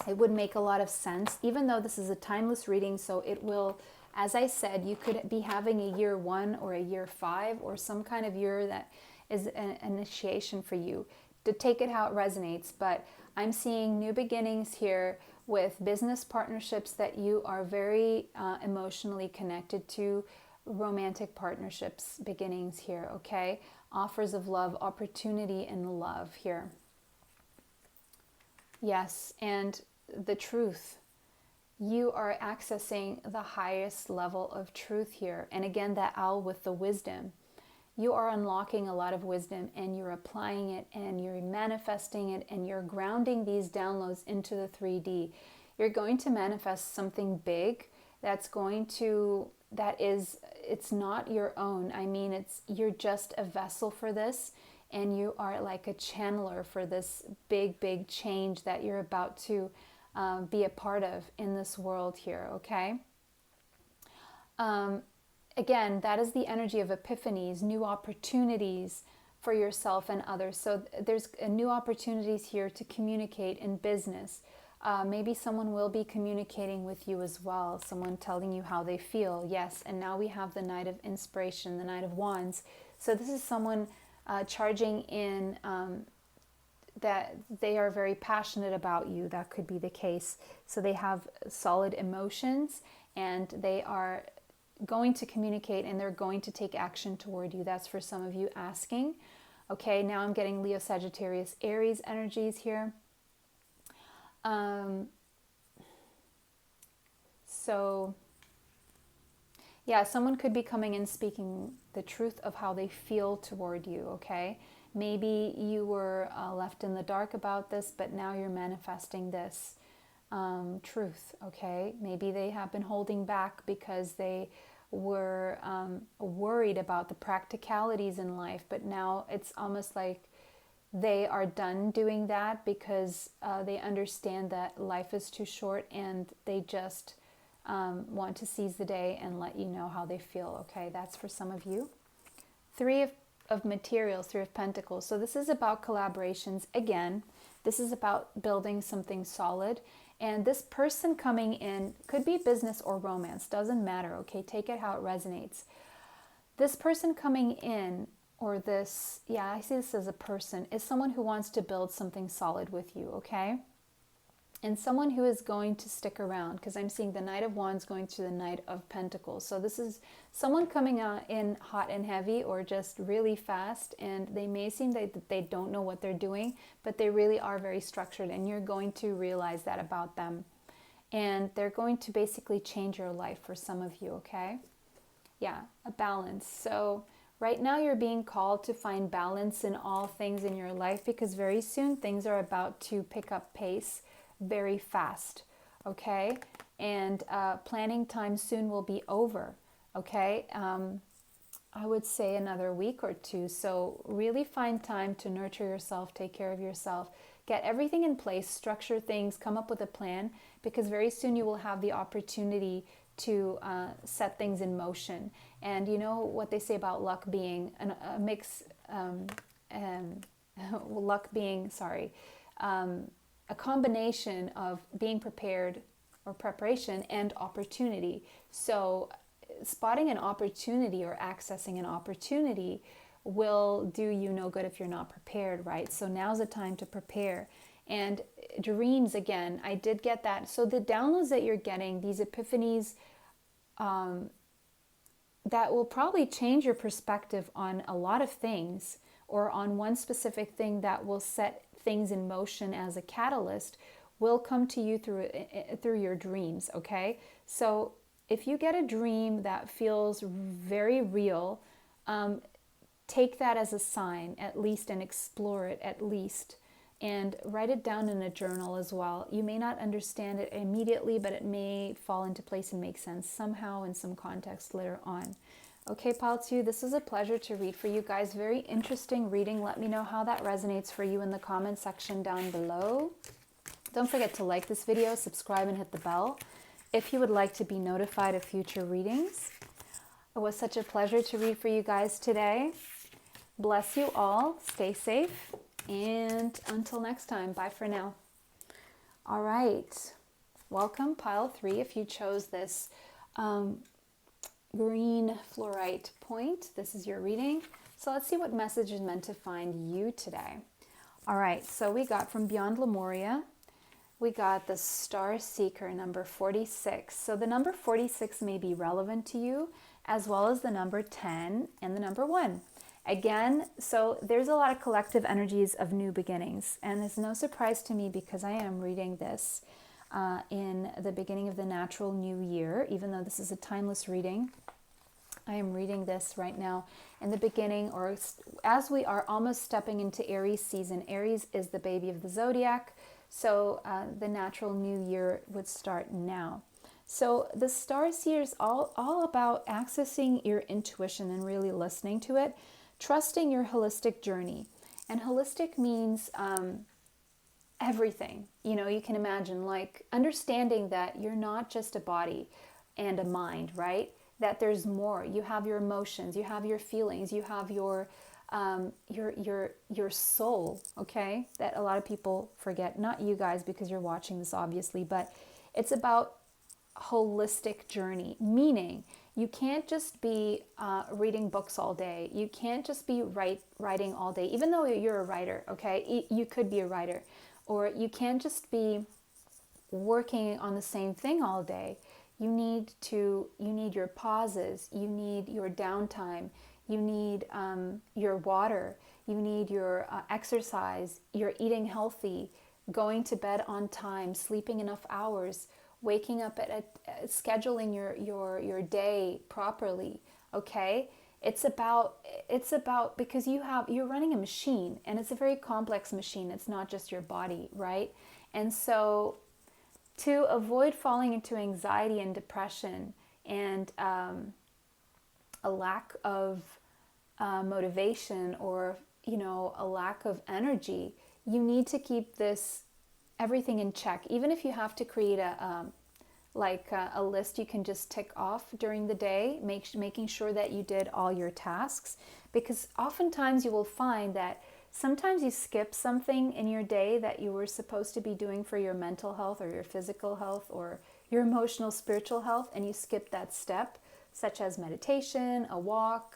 it would make a lot of sense, even though this is a timeless reading. So it will, as I said, you could be having a year 1 or a year 5 or some kind of year that is an initiation for you, to take it how it resonates. But I'm seeing new beginnings here with business partnerships that you are very emotionally connected to, romantic partnerships beginnings here, okay? Offers of love, opportunity and love here. Yes, and the truth. You are accessing the highest level of truth here. And again, that owl with the wisdom. You are unlocking a lot of wisdom and you're applying it and you're manifesting it and you're grounding these downloads into the 3D. You're going to manifest something big it's not your own. I mean, you're just a vessel for this, and you are like a channeler for this big, big change that you're about to be a part of in this world here, okay? Again, that is the energy of epiphanies, new opportunities for yourself and others. So there's new opportunities here to communicate in business. Maybe someone will be communicating with you as well, someone telling you how they feel. Yes, and now we have the Knight of Inspiration, the Knight of Wands. So this is someone charging in that they are very passionate about you. That could be the case. So they have solid emotions, and they are going to communicate, and they're going to take action toward you. That's for some of you asking. Okay, now I'm getting Leo, Sagittarius, Aries energies here. So yeah, someone could be coming in speaking the truth of how they feel toward you, okay? Maybe you were left in the dark about this, but now you're manifesting this truth, okay? Maybe they have been holding back because they were worried about the practicalities in life, but now it's almost like they are done doing that because they understand that life is too short, and they just want to seize the day and let you know how they feel, okay? That's for some of you. Three of materials, Three of Pentacles. So this is about collaborations. Again, this is about building something solid. And this person coming in could be business or romance. Doesn't matter, okay? Take it how it resonates. This person coming in, or this, yeah, I see this as a person, is someone who wants to build something solid with you, okay? And someone who is going to stick around, because I'm seeing the Knight of Wands going to the Knight of Pentacles. So this is someone coming in hot and heavy, or just really fast, and they may seem that they don't know what they're doing, but they really are very structured, and you're going to realize that about them. And they're going to basically change your life for some of you, okay? Yeah, a balance. So right now you're being called to find balance in all things in your life, because very soon things are about to pick up pace very fast, okay? And planning time soon will be over, okay? I would say another week or two. So really find time to nurture yourself, take care of yourself, get everything in place, structure things, come up with a plan, because very soon you will have the opportunity to set things in motion. And you know what they say about luck being a mix, luck being, a combination of being prepared, or preparation, and opportunity. So spotting an opportunity or accessing an opportunity will do you no good if you're not prepared, right? So now's the time to prepare. And dreams, again, I did get that. So the downloads that you're getting, these epiphanies, that will probably change your perspective on a lot of things, or on one specific thing that will set things in motion as a catalyst, will come to you through your dreams, okay? So if you get a dream that feels very real, take that as a sign at least, and explore it at least, and write it down in a journal as well. You may not understand it immediately, but it may fall into place and make sense somehow in some context later on. Okay, Pile 2, this is a pleasure to read for you guys. Very interesting reading. Let me know how that resonates for you in the comment section down below. Don't forget to like this video, subscribe, and hit the bell if you would like to be notified of future readings. It was such a pleasure to read for you guys today. Bless you all. Stay safe. And until next time, bye for now. All right. Welcome, Pile 3, if you chose this green fluorite point. This is your reading. So let's see what message is meant to find you today. All right, so we got from Beyond Lemuria, we got the Star Seeker, number 46. So the number 46 may be relevant to you, as well as the number 10 and the number 1. Again, so there's a lot of collective energies of new beginnings, and it's no surprise to me because I am reading this in the beginning of the natural new year. Even though this is a timeless reading, I am reading this right now in the beginning, or as we are almost stepping into Aries season. Aries is the baby of the zodiac, so the natural new year would start now. So the Star Seer is all about accessing your intuition and really listening to it, trusting your holistic journey. And holistic means everything. You know, you can imagine, like, understanding that you're not just a body and a mind, right? That there's more. You have your emotions, you have your feelings, you have your soul, okay? That a lot of people forget. Not you guys, because you're watching this obviously, but it's about holistic journey, meaning You can't just be reading books all day. You can't just be writing all day, even though you're a writer, okay? You could be a writer. Or you can't just be working on the same thing all day. You need your pauses. You need your downtime. You need your water. You need your exercise. You're eating healthy, going to bed on time, sleeping enough hours, waking up scheduling your day properly. Okay, it's about because you're running a machine, and it's a very complex machine. It's not just your body, right? And so to avoid falling into anxiety and depression and a lack of motivation, or a lack of energy, you need to keep everything in check. Even if you have to create a list you can just tick off during the day, making sure that you did all your tasks, because oftentimes you will find that sometimes you skip something in your day that you were supposed to be doing for your mental health or your physical health or your emotional, spiritual health, and you skip that step, such as meditation, a walk,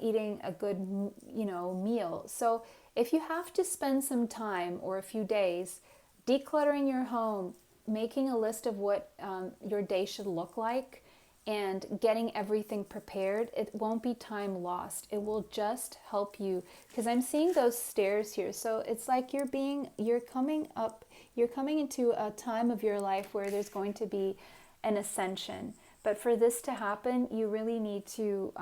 eating a good, meal. So if you have to spend some time or a few days decluttering your home, making a list of what your day should look like, and getting everything prepared, it won't be time lost. It will just help you, because I'm seeing those stairs here. So it's like you're coming into a time of your life where there's going to be an ascension. But for this to happen, you really need to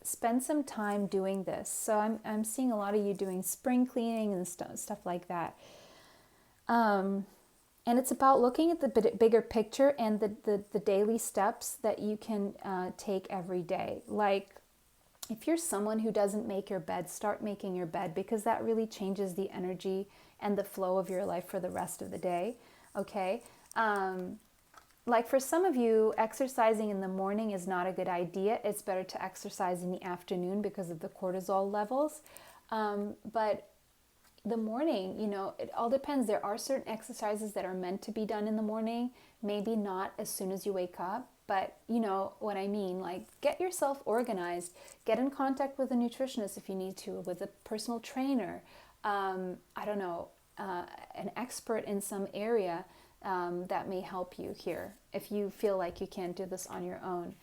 spend some time doing this. So I'm seeing a lot of you doing spring cleaning and stuff like that. And it's about looking at the bigger picture and the daily steps that you can take every day. Like, if you're someone who doesn't make your bed, start making your bed, because that really changes the energy and the flow of your life for the rest of the day, okay? Like for some of you, exercising in the morning is not a good idea. It's better to exercise in the afternoon because of the cortisol levels. But the morning, it all depends. There are certain exercises that are meant to be done in the morning, maybe not as soon as you wake up, but you know what I mean. Like, get yourself organized, get in contact with a nutritionist if you need to, with a personal trainer, an expert in some area that may help you here if you feel like you can't do this on your own.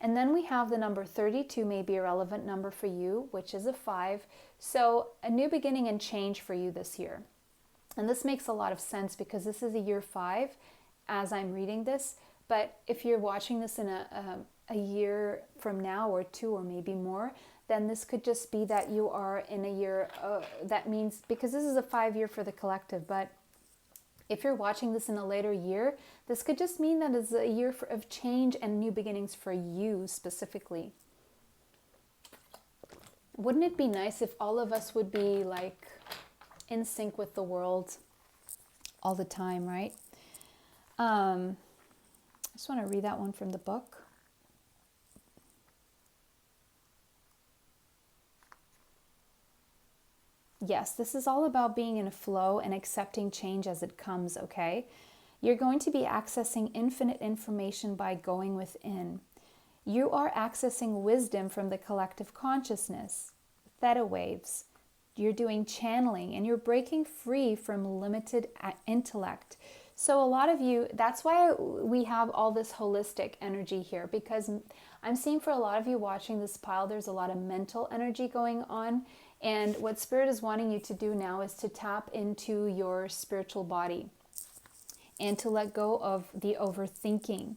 And then we have the number 32 may be a relevant number for you, which is a 5. So a new beginning and change for you this year. And this makes a lot of sense because this is a year 5 as I'm reading this. But if you're watching this in a year from now, or 2, or maybe more, then this could just be that you are in a year, that means, because this is a 5-year for the collective, but if you're watching this in a later year, this could just mean that it's a year of change and new beginnings for you specifically. Wouldn't it be nice if all of us would be like in sync with the world all the time, right? I just want to read that one from the book. Yes, this is all about being in a flow and accepting change as it comes, okay? You're going to be accessing infinite information by going within. You are accessing wisdom from the collective consciousness, theta waves. You're doing channeling, and you're breaking free from limited intellect. So a lot of you, that's why we have all this holistic energy here, because I'm seeing for a lot of you watching this pile, there's a lot of mental energy going on. And what Spirit is wanting you to do now is to tap into your spiritual body and to let go of the overthinking,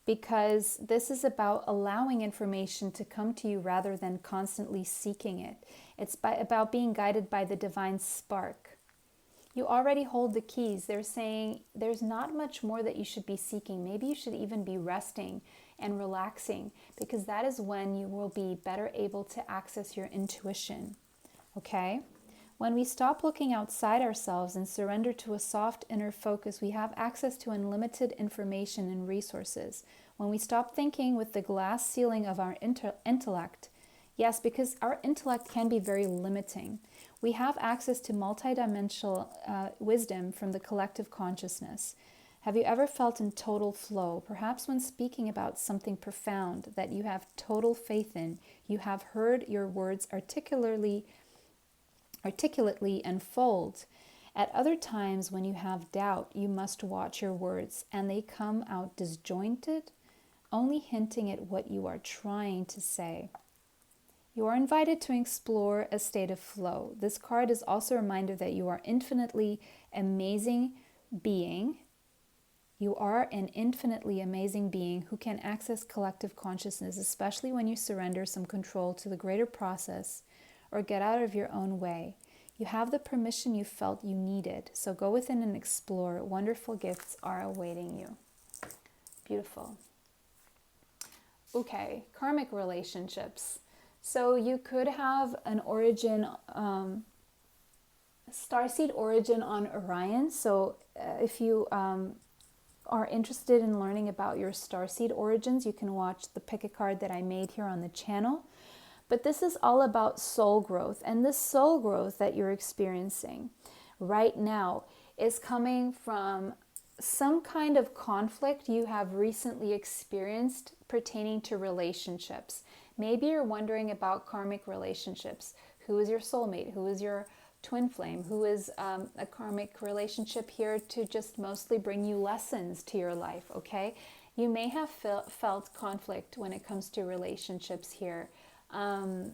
because this is about allowing information to come to you rather than constantly seeking it. It's about being guided by the divine spark. You already hold the keys. They're saying there's not much more that you should be seeking. Maybe you should even be resting and relaxing, because that is when you will be better able to access your intuition. Okay? When we stop looking outside ourselves and surrender to a soft inner focus, we have access to unlimited information and resources. When we stop thinking with the glass ceiling of our intellect, yes, because our intellect can be very limiting, we have access to multidimensional wisdom from the collective consciousness. Have you ever felt in total flow? Perhaps when speaking about something profound that you have total faith in, you have heard your words articulately unfold. At other times when you have doubt, you must watch your words and they come out disjointed, only hinting at what you are trying to say. You are invited to explore a state of flow. This card is also a reminder that you are infinitely amazing being. You are an infinitely amazing being who can access collective consciousness, especially when you surrender some control to the greater process or get out of your own way. You have the permission you felt you needed, so go within and explore. Wonderful gifts are awaiting you. Beautiful. Okay, karmic relationships. So you could have an origin, starseed origin on Orion. So if you are interested in learning about your starseed origins, you can watch the pick a card that I made here on the channel. But this is all about soul growth, and this soul growth that you're experiencing right now is coming from some kind of conflict you have recently experienced pertaining to relationships. Maybe you're wondering about karmic relationships. Who is your soulmate? Who is your twin flame? Who is a karmic relationship here to just mostly bring you lessons to your life, okay? You may have felt conflict when it comes to relationships here. And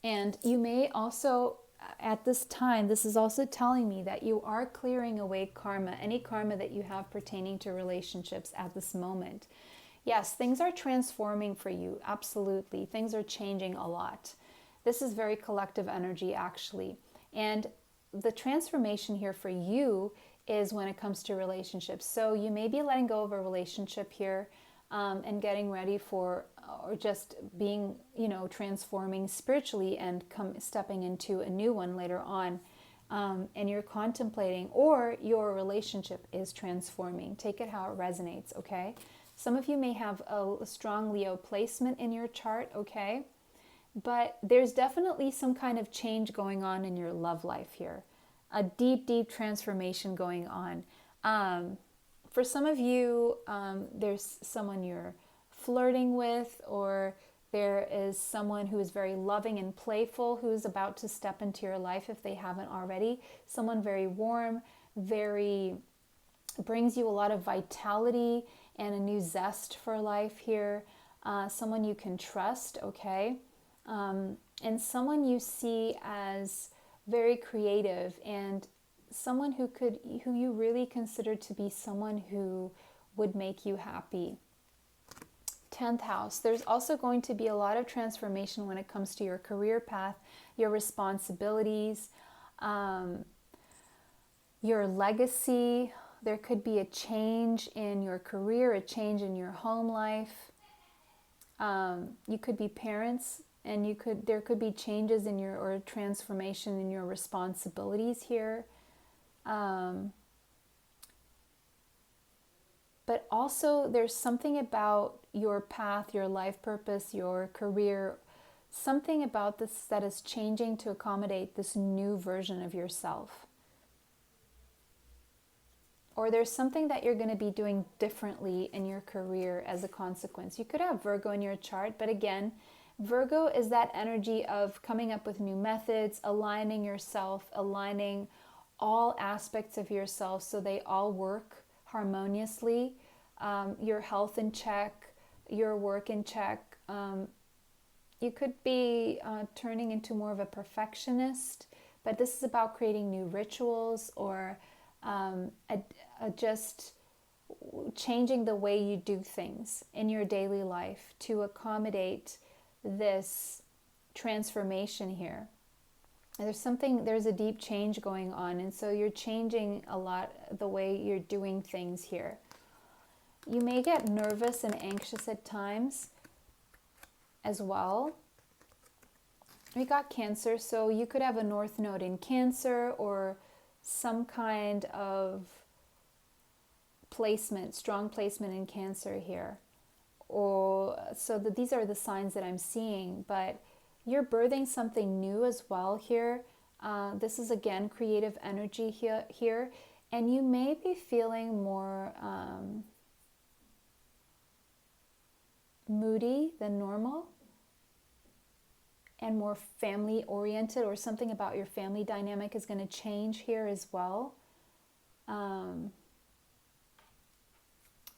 you may also, at this time, this is also telling me that you are clearing away karma, any karma that you have pertaining to relationships at this moment. Yes, things are transforming for you, absolutely. Things are changing a lot. This is very collective energy, actually. And the transformation here for you is when it comes to relationships. So you may be letting go of a relationship here and getting ready for, or just being, transforming spiritually and stepping into a new one later on. And you're contemplating, or your relationship is transforming. Take it how it resonates, okay? Some of you may have a strong Leo placement in your chart, okay? But there's definitely some kind of change going on in your love life here. A deep, deep transformation going on. For some of you, there's someone you're flirting with, or there is someone who is very loving and playful who's about to step into your life if they haven't already. Someone very warm, brings you a lot of vitality and a new zest for life here. Someone you can trust, okay? And someone you see as very creative, and someone who you really consider to be someone who would make you happy. 10th house, there's also going to be a lot of transformation when it comes to your career path, your responsibilities, your legacy. There could be a change in your career, a change in your home life. You could be parents, and there could be changes in or transformation in your responsibilities here. But also there's something about your path, your life purpose, your career, something about this that is changing to accommodate this new version of yourself. Or there's something that you're going to be doing differently in your career as a consequence. You could have Virgo in your chart, but again, Virgo is that energy of coming up with new methods, aligning yourself, aligning all aspects of yourself so they all work harmoniously. Your health in check, your work in check. You could be turning into more of a perfectionist, but this is about creating new rituals, or just changing the way you do things in your daily life to accommodate this transformation here. There's a deep change going on, and so you're changing a lot the way you're doing things here. You may get nervous and anxious at times as well. We got Cancer, so you could have a North Node in Cancer, or some kind of placement, strong placement in Cancer here. These are the signs that I'm seeing, but you're birthing something new as well here. This is again creative energy here, And you may be feeling more moody than normal and more family oriented, or something about your family dynamic is going to change here as well.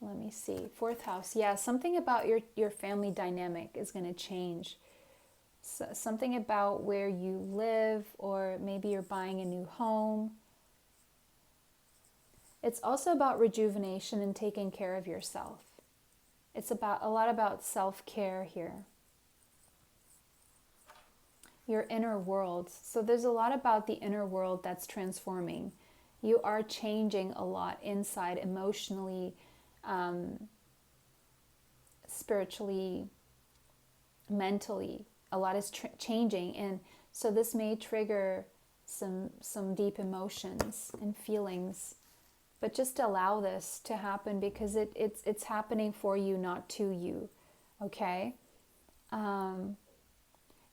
Let me see. Fourth house. Yeah, something about your family dynamic is going to change. So, something about where you live, or maybe you're buying a new home. It's also about rejuvenation and taking care of yourself. It's about a lot about self-care here. Your inner world. So there's a lot about the inner world that's transforming. You are changing a lot inside, emotionally, spiritually, mentally. A lot is changing, and so this may trigger some deep emotions and feelings. But just allow this to happen, because it's happening for you, not to you. Okay?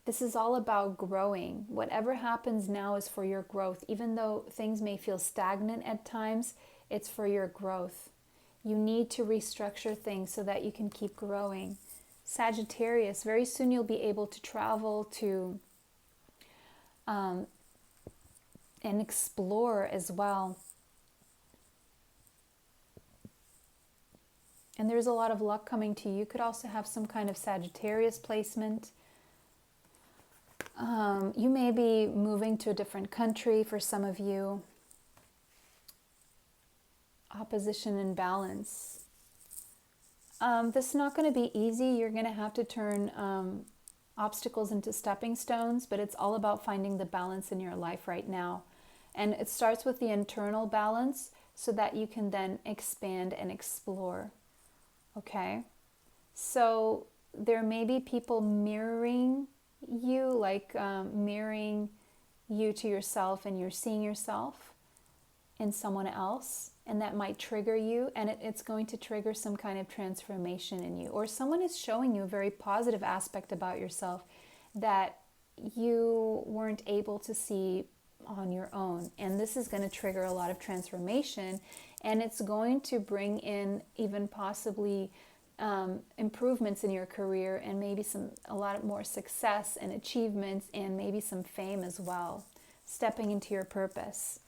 This is all about growing. Whatever happens now is for your growth. Even though things may feel stagnant at times, it's for your growth. You need to restructure things so that you can keep growing. Sagittarius, very soon you'll be able to travel to and explore as well. And there's a lot of luck coming to you. You could also have some kind of Sagittarius placement. You may be moving to a different country for some of you. Opposition and balance. This is not going to be easy. You're going to have to turn obstacles into stepping stones, but it's all about finding the balance in your life right now. And it starts with the internal balance so that you can then expand and explore. Okay? So there may be people mirroring you, like mirroring you to yourself, and you're seeing yourself in someone else, and that might trigger you, and it's going to trigger some kind of transformation in you. Or someone is showing you a very positive aspect about yourself that you weren't able to see on your own, and this is going to trigger a lot of transformation, and it's going to bring in even possibly improvements in your career, and maybe a lot more success and achievements, and maybe some fame as well, stepping into your purpose.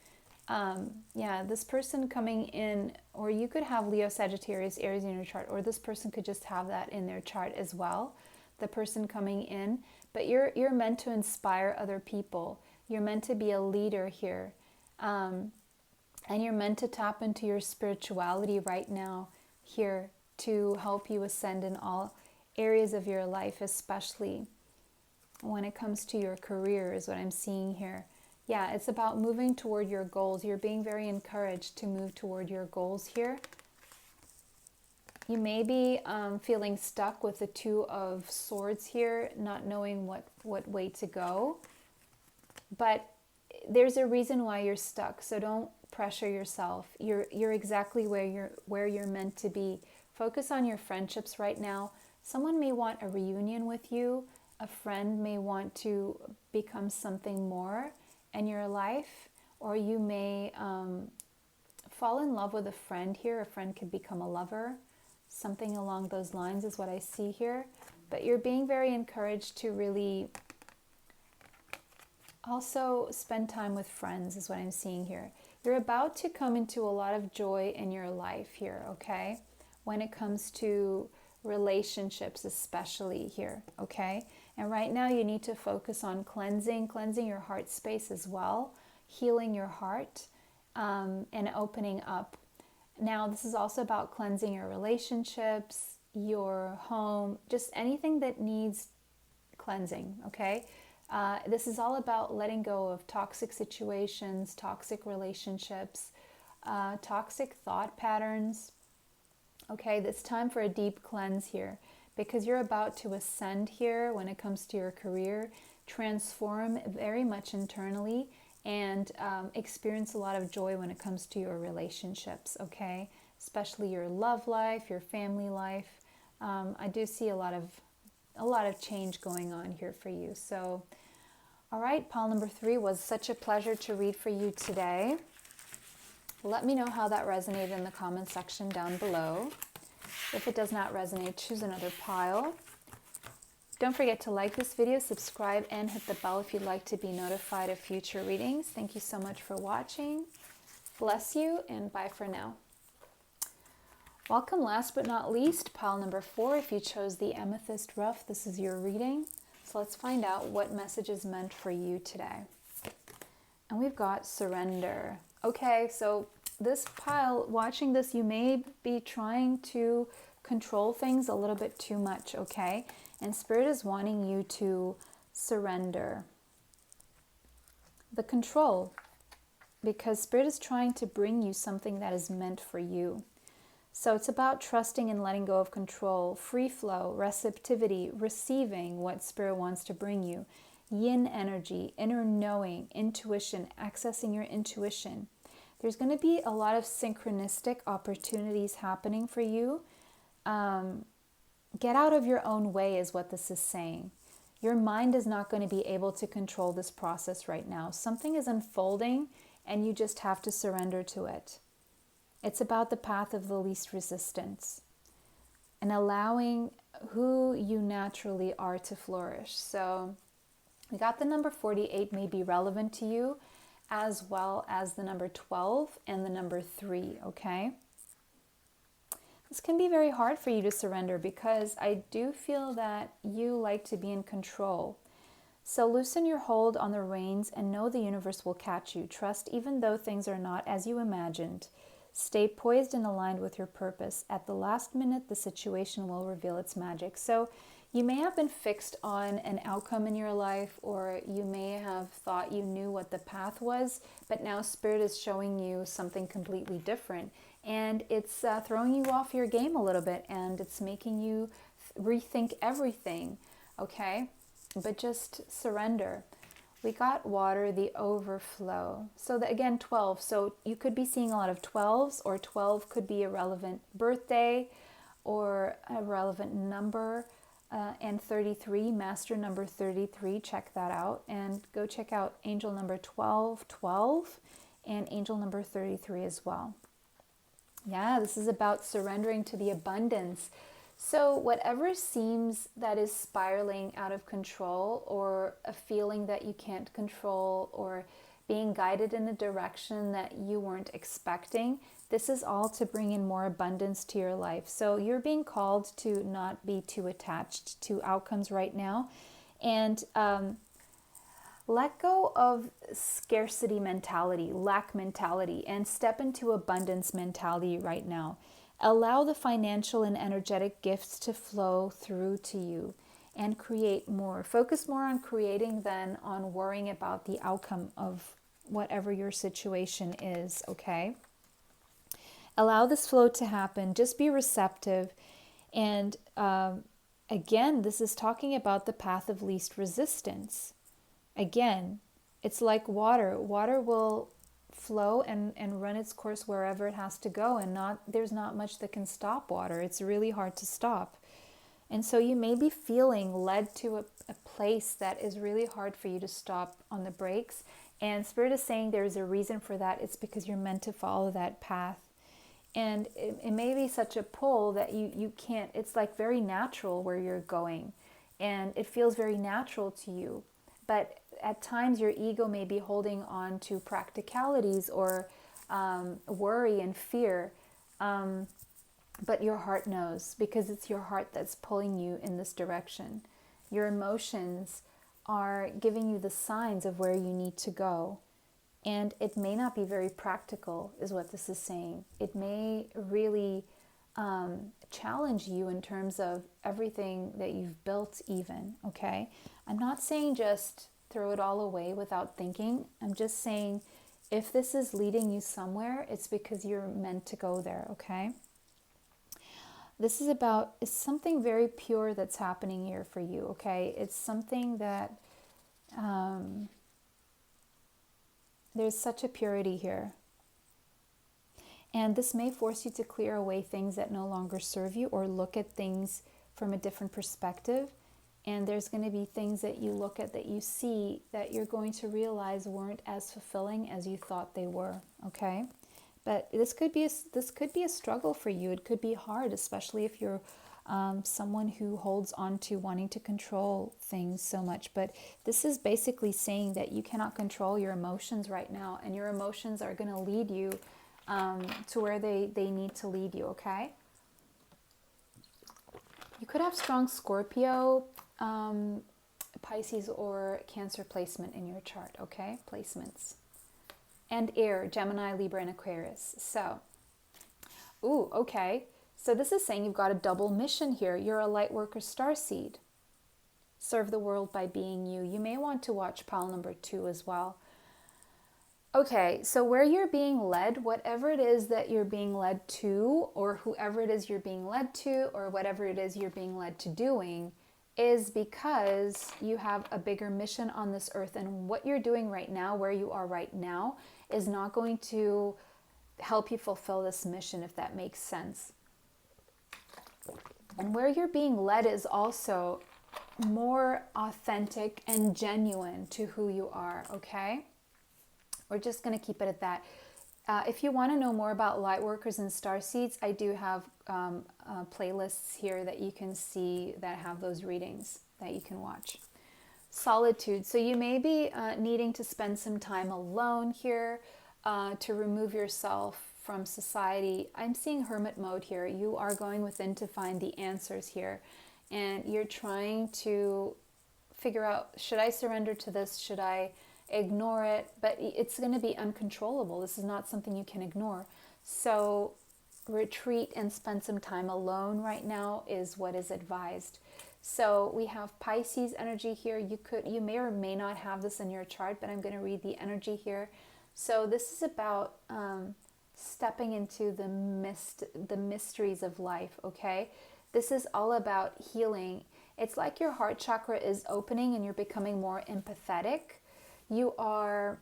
This person coming in, or you could have Leo, Sagittarius, Aries in your chart, or this person could just have that in their chart as well, the person coming in. But you're meant to inspire other people. You're meant to be a leader here, and you're meant to tap into your spirituality right now here to help you ascend in all areas of your life, especially when it comes to your career, is what I'm seeing here. Yeah, it's about moving toward your goals. You're being very encouraged to move toward your goals here. You may be feeling stuck with the Two of Swords here, not knowing what way to go. But there's a reason why you're stuck, so don't pressure yourself. You're exactly where you're meant to be. Focus on your friendships right now. Someone may want a reunion with you. A friend may want to become something more in your life, or you may fall in love with a friend here. A friend could become a lover. Something along those lines is what I see here. But you're being very encouraged to really also spend time with friends, is what I'm seeing here. You're about to come into a lot of joy in your life here, okay? When it comes to relationships, especially here, okay? And right now you need to focus on cleansing your heart space as well, healing your heart, and opening up. Now, this is also about cleansing your relationships, your home, just anything that needs cleansing, okay? This is all about letting go of toxic situations, toxic relationships, toxic thought patterns. Okay, it's time for a deep cleanse here, because you're about to ascend here when it comes to your career, transform very much internally, and experience a lot of joy when it comes to your relationships, okay? Especially your love life, your family life. I do see a lot of change going on here for you. So, all right, pile number 3, was such a pleasure to read for you today. Let me know how that resonated in the comment section down below. If it does not resonate, choose another pile. Don't forget to like this video, subscribe, and hit the bell if you'd like to be notified of future readings. Thank you so much for watching. Bless you, and bye for now. Welcome, last but not least, pile number 4. If you chose the Amethyst Rough, this is your reading. So let's find out what message is meant for you today. And we've got surrender. Okay, so this pile, watching this, you may be trying to control things a little bit too much, okay? And Spirit is wanting you to surrender the control, because Spirit is trying to bring you something that is meant for you. So it's about trusting and letting go of control, free flow, receptivity, receiving what Spirit wants to bring you. Yin energy, inner knowing, intuition, accessing your intuition. There's going to be a lot of synchronistic opportunities happening for you. Get out of your own way is what this is saying. Your mind is not going to be able to control this process right now. Something is unfolding and you just have to surrender to it. It's about the path of the least resistance and allowing who you naturally are to flourish. So we got the number 48 may be relevant to you, as well as the number 12 and the number 3, okay? This can be very hard for you to surrender because I do feel that you like to be in control. So loosen your hold on the reins and know the universe will catch you. Trust even though things are not as you imagined. Stay poised and aligned with your purpose. At the last minute, the situation will reveal its magic. So you may have been fixed on an outcome in your life, or you may have thought you knew what the path was, but now Spirit is showing you something completely different. And it's throwing you off your game a little bit, and it's making you rethink everything, okay? But just surrender. We got water, the overflow. So again, 12. So you could be seeing a lot of 12s, or 12 could be a relevant birthday or a relevant number. And 33, master number 33, check that out. And go check out angel number 1212 and angel number 33 as well. Yeah, this is about surrendering to the abundance. So whatever seems that is spiraling out of control, or a feeling that you can't control, or being guided in a direction that you weren't expecting, this is all to bring in more abundance to your life. So you're being called to not be too attached to outcomes right now, and let go of scarcity mentality, lack mentality, and step into abundance mentality right now. Allow the financial and energetic gifts to flow through to you and create more. Focus more on creating than on worrying about the outcome of whatever your situation is, okay? Allow this flow to happen. Just be receptive. And again, this is talking about the path of least resistance. Again, it's like water. Water will flow and run its course wherever it has to go, and there's not much that can stop water. It's really hard to stop. And so you may be feeling led to a place that is really hard for you to stop on the brakes. And Spirit is saying there's a reason for that. It's because you're meant to follow that path. And it may be such a pull that you can't, it's like very natural where you're going. And it feels very natural to you. But at times your ego may be holding on to practicalities or worry and fear. But your heart knows, because it's your heart that's pulling you in this direction. Your emotions are giving you the signs of where you need to go. And it may not be very practical, is what this is saying. It may really challenge you in terms of everything that you've built even, okay? I'm not saying just throw it all away without thinking. I'm just saying if this is leading you somewhere, it's because you're meant to go there, okay? This is about, it's something very pure that's happening here for you, okay? It's something that, there's such a purity here. And this may force you to clear away things that no longer serve you, or look at things from a different perspective. And there's going to be things that you look at, that you see, that you're going to realize weren't as fulfilling as you thought they were, okay? But this could be a struggle for you. It could be hard, especially if you're someone who holds on to wanting to control things so much. But this is basically saying that you cannot control your emotions right now, and your emotions are going to lead you to where they need to lead you, okay? You could have strong Scorpio, Pisces, or Cancer placement in your chart, okay? Placements. And air, Gemini, Libra, and Aquarius. So, okay. So this is saying you've got a double mission here. You're a light worker starseed. Serve the world by being you. You may want to watch pile number 2 as well. Okay, so where you're being led, whatever it is that you're being led to, or whoever it is you're being led to, or whatever it is you're being led to doing, is because you have a bigger mission on this earth. And what you're doing right now, where you are right now, is not going to help you fulfill this mission, if that makes sense. And where you're being led is also more authentic and genuine to who you are, okay? We're just going to keep it at that. If you want to know more about lightworkers and starseeds, I do have playlists here that you can see that have those readings that you can watch. Solitude. So you may be needing to spend some time alone here to remove yourself from society. I'm seeing hermit mode here. You are going within to find the answers here. And you're trying to figure out, should I surrender to this? Should I ignore it? But it's going to be uncontrollable. This is not something you can ignore. So retreat and spend some time alone right now is what is advised. So we have Pisces energy here. You may or may not have this in your chart, but I'm going to read the energy here. So this is about stepping into the mysteries of life, okay? This is all about healing. It's like your heart chakra is opening and you're becoming more empathetic. You are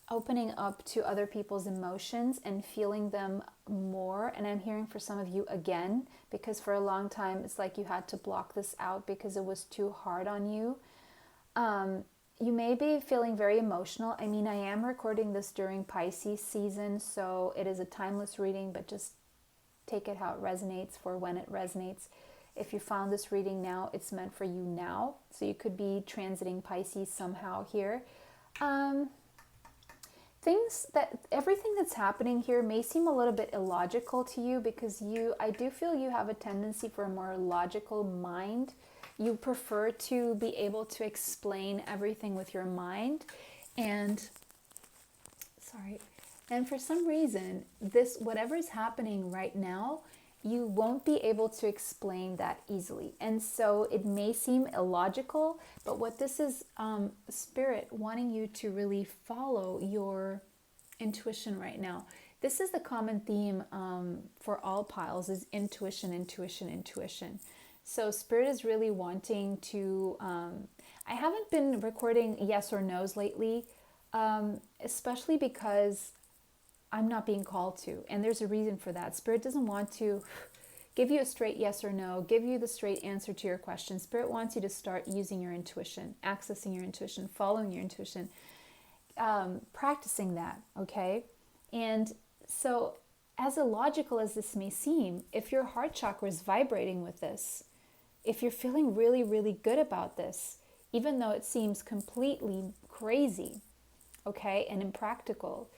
opening up to other people's emotions and feeling them more. And I'm hearing for some of you again, because for a long time, it's like you had to block this out because it was too hard on you. You may be feeling very emotional. I mean, I am recording this during Pisces season, so it is a timeless reading, but just take it how it resonates for when it resonates. If you found this reading now, it's meant for you now. So you could be transiting Pisces somehow here. Everything that's happening here may seem a little bit illogical to you, because I do feel you have a tendency for a more logical mind. You prefer to be able to explain everything with your mind, and for some reason, whatever is happening right now, you won't be able to explain that easily. And so it may seem illogical, but what this is, Spirit wanting you to really follow your intuition right now. This is the common theme for all piles, is intuition, intuition, intuition. So Spirit is really wanting to, I haven't been recording yes or no's lately, especially because I'm not being called to. And there's a reason for that. Spirit doesn't want to give you a straight yes or no, give you the straight answer to your question. Spirit wants you to start using your intuition, accessing your intuition, following your intuition, practicing that, okay? And so as illogical as this may seem, if your heart chakra is vibrating with this, if you're feeling really, really good about this, even though it seems completely crazy, okay, and impractical,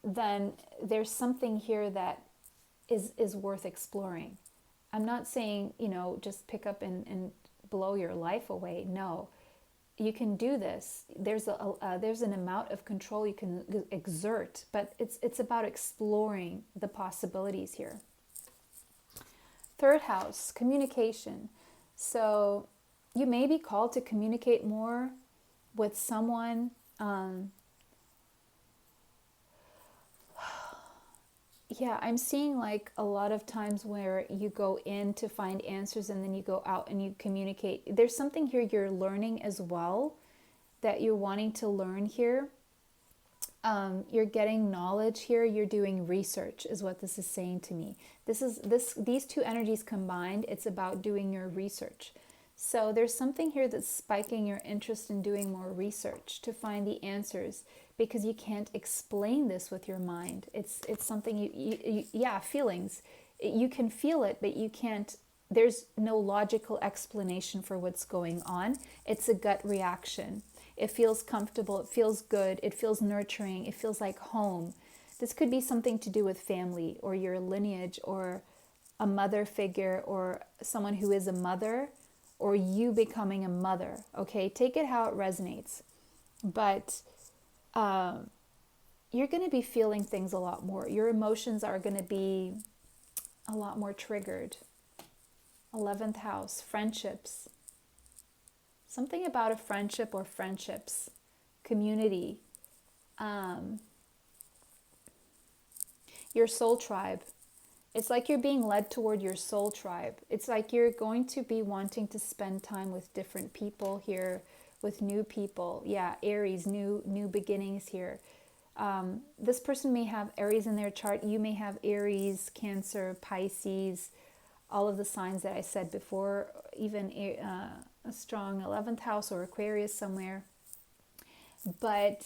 then there's something here that is worth exploring. I'm not saying, just pick up and blow your life away. No, you can do this. There's an amount of control you can exert, but it's about exploring the possibilities here. Third house, communication. So you may be called to communicate more with someone. Yeah, I'm seeing like a lot of times where you go in to find answers and then you go out and you communicate. There's something here you're learning as well, that you're wanting to learn here. You're getting knowledge here. You're doing research is what this is saying to me. These two energies combined, it's about doing your research. So there's something here that's spiking your interest in doing more research to find the answers, because you can't explain this with your mind. It's something yeah, feelings. You can feel it, but you can't, there's no logical explanation for what's going on. It's a gut reaction. It feels comfortable, it feels good, it feels nurturing, it feels like home. This could be something to do with family or your lineage or a mother figure or someone who is a mother, or you becoming a mother. Okay, take it how it resonates. But you're going to be feeling things a lot more. Your emotions are going to be a lot more triggered. 11th house, friendships. Something about a friendship or friendships, community, your soul tribe. It's like you're being led toward your soul tribe. It's like you're going to be wanting to spend time with different people here, with new people. Yeah, Aries, new beginnings here. This person may have Aries in their chart. You may have Aries, Cancer, Pisces, all of the signs that I said before, even a strong 11th house or Aquarius somewhere. But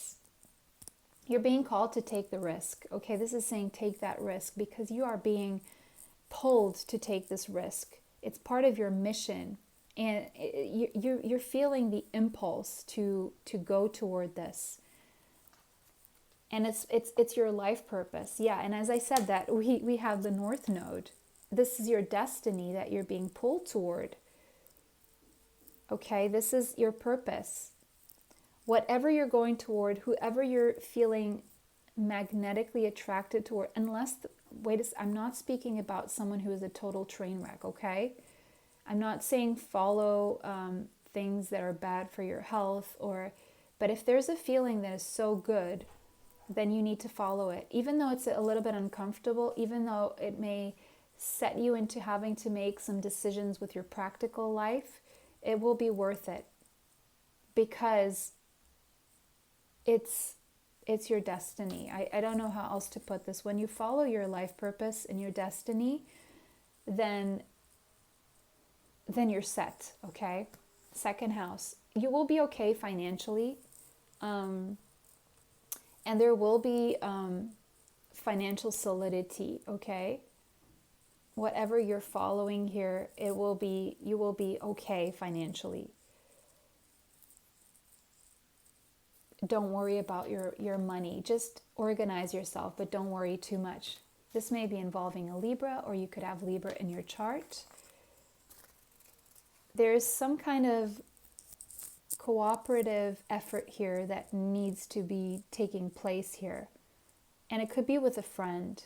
you're being called to take the risk. Okay, this is saying take that risk because you are being pulled to take this risk. It's part of your mission, and you're feeling the impulse to go toward this. And it's your life purpose. Yeah, and as I said, that we have the North Node. This is your destiny that you're being pulled toward. Okay, this is your purpose. Whatever you're going toward, whoever you're feeling magnetically attracted toward, I'm not speaking about someone who is a total train wreck, okay? I'm not saying follow things that are bad for your health, but if there's a feeling that is so good, then you need to follow it. Even though it's a little bit uncomfortable, even though it may set you into having to make some decisions with your practical life, it will be worth it, because it's your destiny. I don't know how else to put this. When you follow your life purpose and your destiny, then you're set, okay? Second house, you will be okay financially, and there will be financial solidity, okay? Whatever you're following here, you will be okay financially. Don't worry about your money. Just organize yourself, but don't worry too much. This may be involving a Libra, or you could have Libra in your chart. There's some kind of cooperative effort here that needs to be taking place here. And it could be with a friend.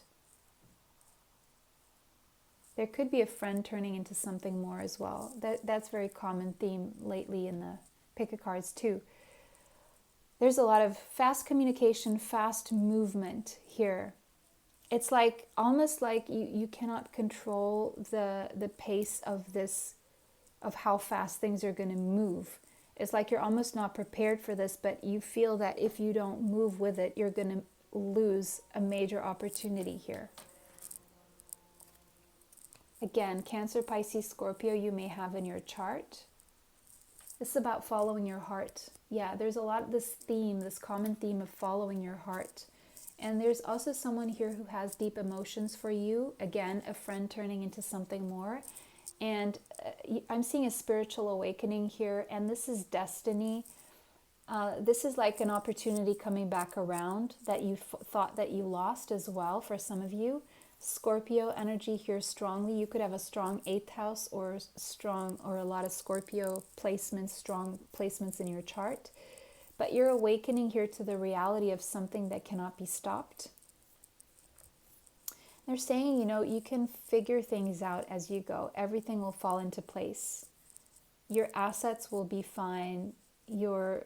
There could be a friend turning into something more as well. That's a very common theme lately in the pick of cards too. There's a lot of fast communication, fast movement here. It's like almost like you cannot control the pace of this, of how fast things are going to move. It's like you're almost not prepared for this, but you feel that if you don't move with it, you're going to lose a major opportunity here. Again, Cancer, Pisces, Scorpio, you may have in your chart. This is about following your heart. Yeah, there's a lot of this theme, this common theme of following your heart. And there's also someone here who has deep emotions for you. Again, a friend turning into something more. And I'm seeing a spiritual awakening here, and this is destiny. This is like an opportunity coming back around that you thought that you lost as well for some of you. Scorpio energy here strongly. You could have a strong 8th house or a lot of Scorpio placements, strong placements in your chart. But you're awakening here to the reality of something that cannot be stopped. They're saying, you can figure things out as you go. Everything will fall into place. Your assets will be fine. Your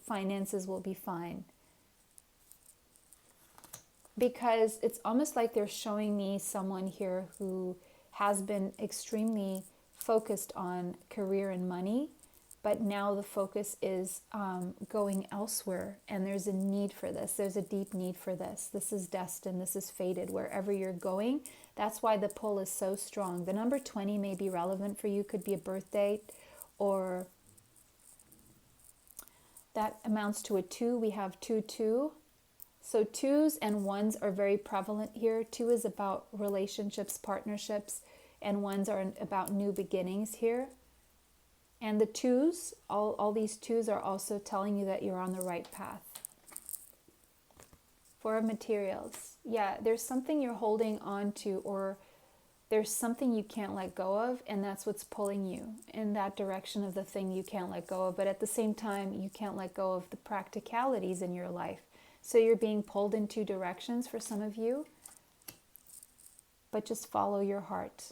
finances will be fine. Because it's almost like they're showing me someone here who has been extremely focused on career and money, but now the focus is going elsewhere, and there's a need for this. There's a deep need for this. This is destined. This is fated. Wherever you're going, That's why the pull is so strong. The number 20 may be relevant for you, could be a birth date, or that amounts to a 2. We have 2, 2. So 2s and 1s are very prevalent here. 2 is about relationships, partnerships, and 1s are about new beginnings here. And the 2s, all these 2s are also telling you that you're on the right path. 4 of materials. Yeah, there's something you're holding on to, or there's something you can't let go of, and that's what's pulling you in that direction of the thing you can't let go of. But at the same time, you can't let go of the practicalities in your life. So you're being pulled in 2 directions for some of you, but just follow your heart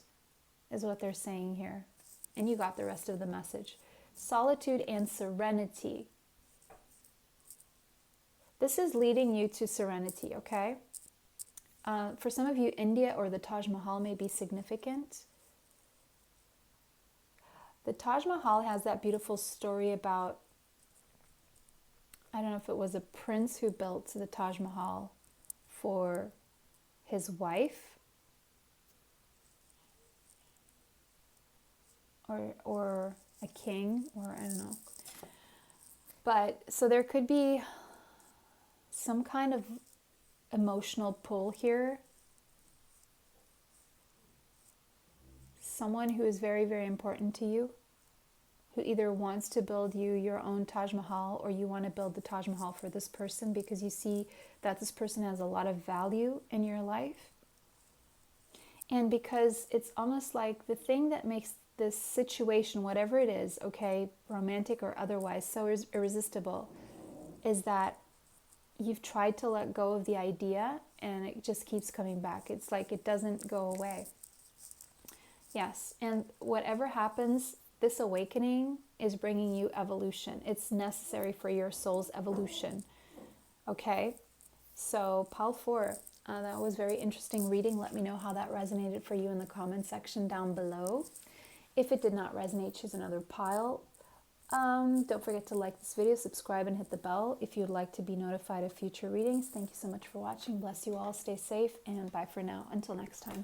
is what they're saying here. And you got the rest of the message. Solitude and serenity. This is leading you to serenity, okay? For some of you, India or the Taj Mahal may be significant. The Taj Mahal has that beautiful story about, I don't know if it was a prince who built the Taj Mahal for his wife, or a king, or I don't know. But so there could be some kind of emotional pull here. Someone who is very, very important to you, who either wants to build you your own Taj Mahal, or you want to build the Taj Mahal for this person because you see that this person has a lot of value in your life. And because it's almost like the thing that makes this situation, whatever it is, okay, romantic or otherwise, so irresistible, is that you've tried to let go of the idea and it just keeps coming back. It's like it doesn't go away. Yes, and whatever happens, this awakening is bringing you evolution. It's necessary for your soul's evolution. Okay, so pile 4. That was very interesting reading. Let me know how that resonated for you in the comment section down below. If it did not resonate, choose another pile. Don't forget to like this video, subscribe, and hit the bell if you'd like to be notified of future readings. Thank you so much for watching. Bless you all. Stay safe, and bye for now. Until next time.